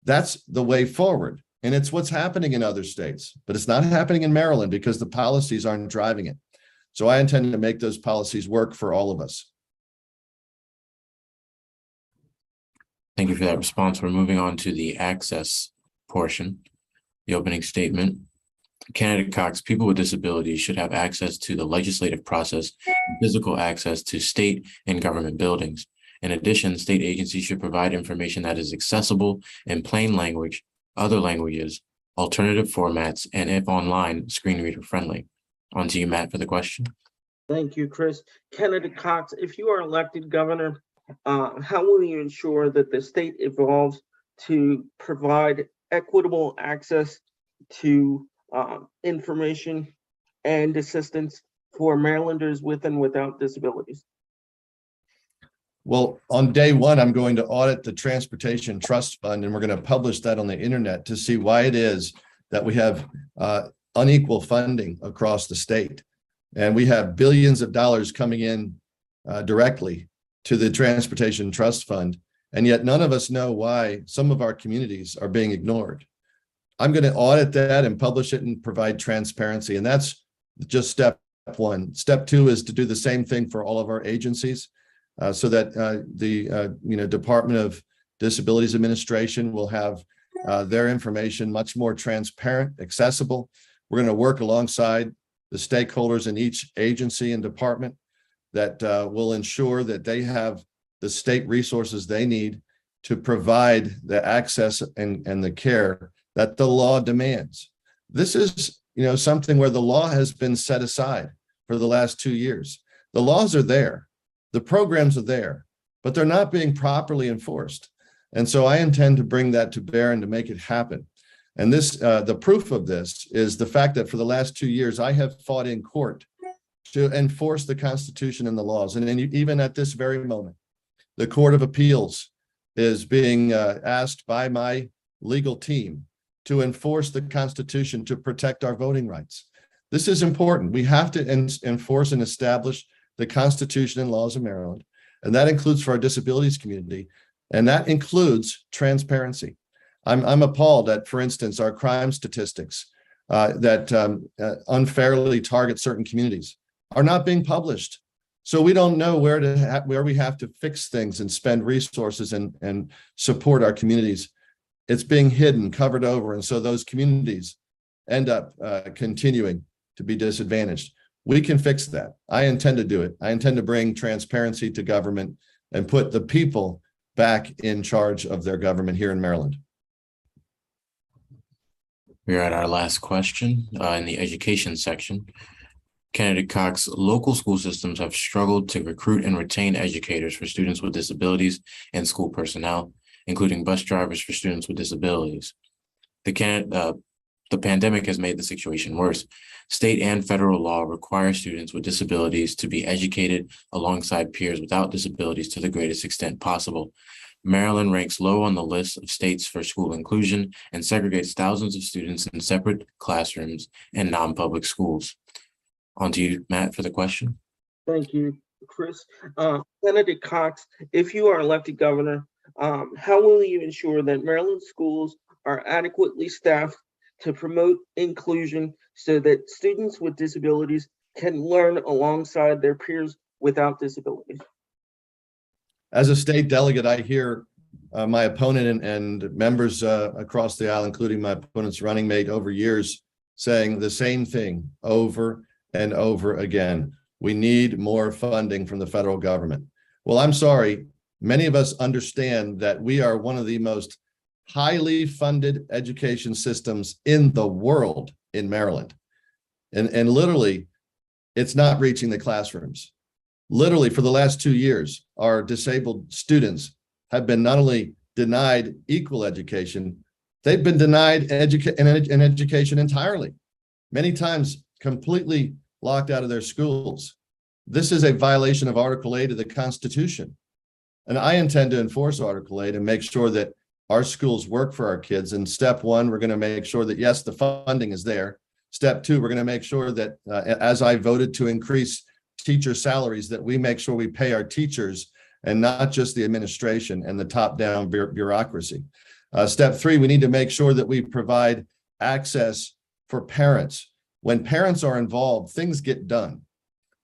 That's the way forward. And it's what's happening in other states, but it's not happening in Maryland because the policies aren't driving it. So I intend to make those policies work for all of us. Thank you for that response. We're moving on to the access portion, the opening statement. Candidate Cox, people with disabilities should have access to the legislative process and physical access to state and government buildings. In addition, state agencies should provide information that is accessible in plain language, other languages, alternative formats, and if online, screen reader friendly. On to you, Matt, for the question. Thank you, Chris. Candidate Cox, if you are elected governor, how will you ensure that the state evolves to provide equitable access to information and assistance for Marylanders with and without disabilities? Well, on day one, I'm going to audit the Transportation Trust Fund, and we're going to publish that on the internet to see why it is that we have unequal funding across the state. And we have billions of dollars coming in directly to the Transportation Trust Fund, and yet none of us know why some of our communities are being ignored. I'm going to audit that and publish it and provide transparency, and that's just step one. Step two is to do the same thing for all of our agencies, so that the Department of Disabilities Administration will have their information much more transparent, accessible. We're going to work alongside the stakeholders in each agency and department that will ensure that they have the state resources they need to provide the access and the care that the law demands. This is, something where the law has been set aside for the last 2 years. The laws are there, the programs are there, but they're not being properly enforced. And so I intend to bring that to bear and to make it happen. And this, the proof of this is the fact that for the last 2 years, I have fought in court to enforce the Constitution and the laws. And then even at this very moment, the Court of Appeals is being asked by my legal team to enforce the Constitution to protect our voting rights. This is important. We have to enforce and establish the Constitution and laws of Maryland. And that includes for our disabilities community. And that includes transparency. I'm appalled at, for instance, our crime statistics that unfairly target certain communities are not being published. So we don't know where we have to fix things and spend resources and support our communities. It's being hidden, covered over. And so those communities end up continuing to be disadvantaged. We can fix that. I intend to do it. I intend to bring transparency to government and put the people back in charge of their government here in Maryland. We're at our last question in the education section. Candidate Cox, local school systems have struggled to recruit and retain educators for students with disabilities and school personnel, including bus drivers for students with disabilities. The pandemic has made the situation worse. State and federal law require students with disabilities to be educated alongside peers without disabilities to the greatest extent possible. Maryland ranks low on the list of states for school inclusion and segregates thousands of students in separate classrooms and non-public schools. On to you, Matt, for the question. Thank you, Chris. Candidate Cox, if you are elected governor, how will you ensure that Maryland schools are adequately staffed to promote inclusion so that students with disabilities can learn alongside their peers without disabilities? As a state delegate, I hear my opponent and members across the aisle, including my opponent's running mate over years, saying the same thing over and over again. We need more funding from the federal government. Well, I'm sorry. Many of us understand that we are one of the most highly funded education systems in the world in Maryland. And literally, it's not reaching the classrooms. Literally, for the last 2 years, our disabled students have been not only denied equal education, they've been denied an education entirely. Many times completely locked out of their schools. This is a violation of Article 8 of the Constitution. And I intend to enforce Article 8 and make sure that our schools work for our kids. And step one, we're going to make sure that, yes, the funding is there. Step two, we're going to make sure that as I voted to increase teacher salaries, that we make sure we pay our teachers and not just the administration and the top-down bureaucracy. Step three, we need to make sure that we provide access for parents. When parents are involved, things get done.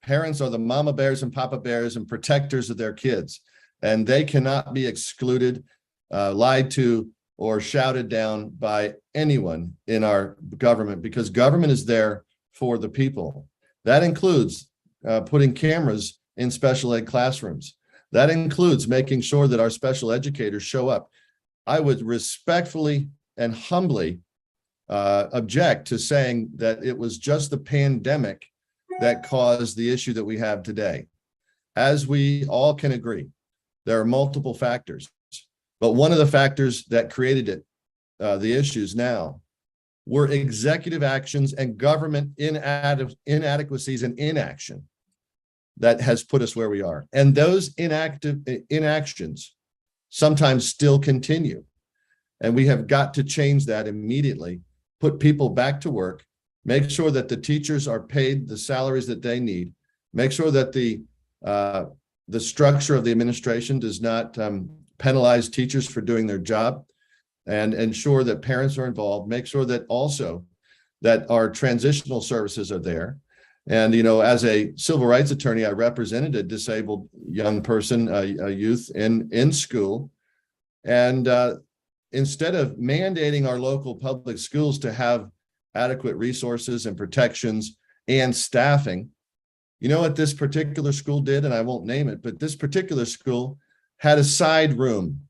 Parents are the mama bears and papa bears and protectors of their kids, and they cannot be excluded, lied to, or shouted down by anyone in our government, because government is there for the people. That includes putting cameras in special ed classrooms. That includes making sure that our special educators show up. I would respectfully and humbly object to saying that it was just the pandemic that caused the issue that we have today. As we all can agree, there are multiple factors, but one of the factors that created it, the issues now, were executive actions and government inadequacies and inaction that has put us where we are. And those inactions sometimes still continue. And we have got to change that immediately, put people back to work, make sure that the teachers are paid the salaries that they need, make sure that the the structure of the administration does not penalize teachers for doing their job, and ensure that parents are involved, make sure that also that our transitional services are there. And, you know, as a civil rights attorney, I represented a disabled young person, a youth in school. And instead of mandating our local public schools to have adequate resources and protections and staffing, you know what this particular school did? And I won't name it, but this particular school had a side room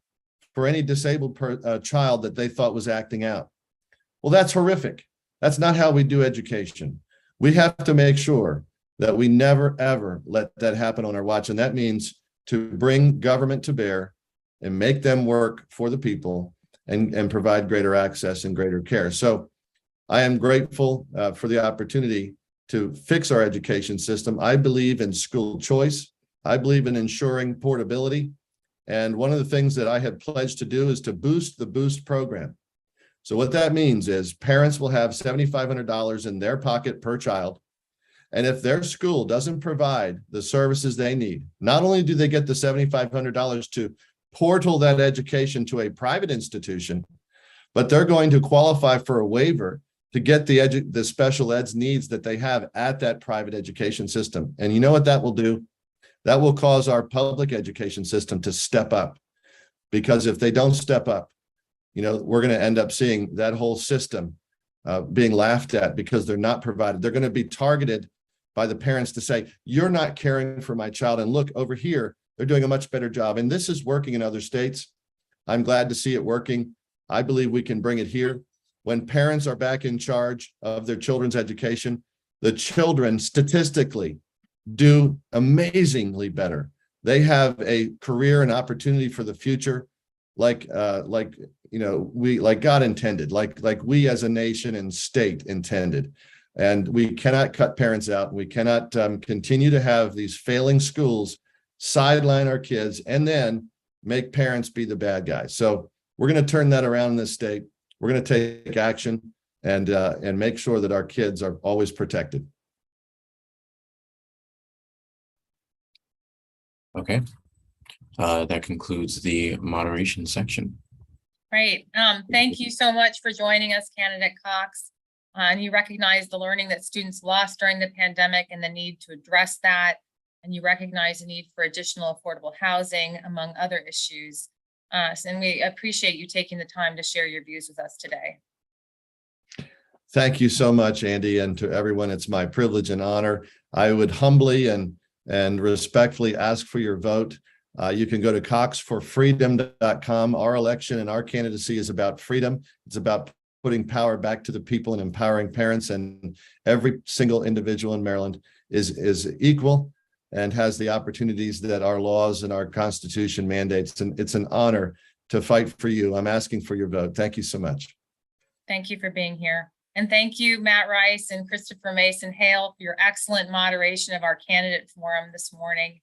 for any disabled child that they thought was acting out. Well, that's horrific. That's not how we do education. We have to make sure that we never, ever let that happen on our watch. And that means to bring government to bear and make them work for the people and provide greater access and greater care. So I am grateful for the opportunity to fix our education system. I believe in school choice. I believe in ensuring portability. And one of the things that I have pledged to do is to boost the Boost program. So what that means is parents will have $7,500 in their pocket per child. And if their school doesn't provide the services they need, not only do they get the $7,500 to portal that education to a private institution, but they're going to qualify for a waiver to get the special eds needs that they have at that private education system. And you know what that will do? That will cause our public education system to step up, because if they don't step up, you know, we're going to end up seeing that whole system being laughed at because they're not provided. They're going to be targeted by the parents to say, you're not caring for my child. And look over here, they're doing a much better job. And this is working in other states. I'm glad to see it working. I believe we can bring it here. When parents are back in charge of their children's education, the children statistically do amazingly better. They have a career and opportunity for the future, like you know, like God intended, like we as a nation and state intended. And we cannot cut parents out. We cannot continue to have these failing schools sideline our kids and then make parents be the bad guys. So we're going to turn that around in this state. We're going to take action and make sure that our kids are always protected. Okay. That concludes the moderation section. Great. Thank you so much for joining us, Candidate Cox. And you recognize the learning that students lost during the pandemic and the need to address that. And you recognize the need for additional affordable housing, among other issues. And we appreciate you taking the time to share your views with us today. Thank you so much, Andy, and to everyone. It's my privilege and honor. I would humbly and respectfully ask for your vote. You can go to coxforfreedom.com. Our election and our candidacy is about freedom. It's about putting power back to the people and empowering parents, and every single individual in Maryland is equal and has the opportunities that our laws and our Constitution mandates. And it's an honor to fight for you. I'm asking for your vote. Thank you so much. Thank you for being here. And thank you, Matt Rice and Christopher Mason Hale, for your excellent moderation of our candidate forum this morning.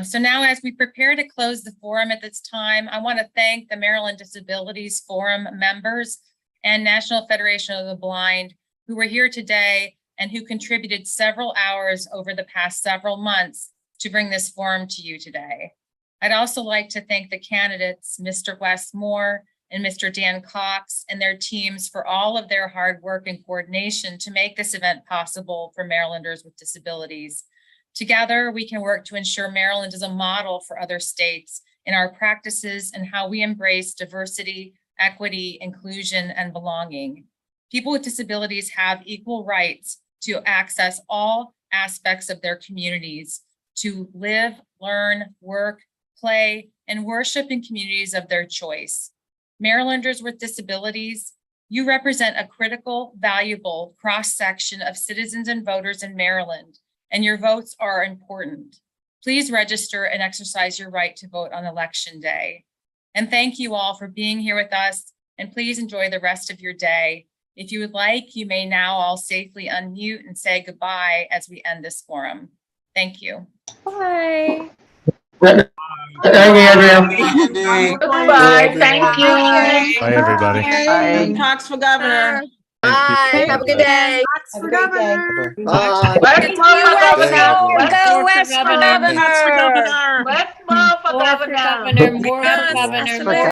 So now, as we prepare to close the forum at this time, I want to thank the Maryland Disabilities Forum members and National Federation of the Blind who were here today and who contributed several hours over the past several months to bring this forum to you today. I'd also like to thank the candidates, Mr. Wes Moore and Mr. Dan Cox, and their teams for all of their hard work and coordination to make this event possible for Marylanders with disabilities. Together, we can work to ensure Maryland is a model for other states in our practices and how we embrace diversity, equity, inclusion, and belonging. People with disabilities have equal rights to access all aspects of their communities, to live, learn, work, play, and worship in communities of their choice. Marylanders with disabilities, you represent a critical, valuable cross-section of citizens and voters in Maryland, and your votes are important. Please register and exercise your right to vote on election day. And thank you all for being here with us, and please enjoy the rest of your day. If you would like, you may now all safely unmute and say goodbye as we end this forum. Thank you. Bye. Thank you, Andrea. Goodbye. Thank you. Bye, everybody. Cox for governor. Bye. Have a good day. For governor. Bye. Let's more for governor. Go West for governor. Let's more for governor. More for governor. Yes, More for governor.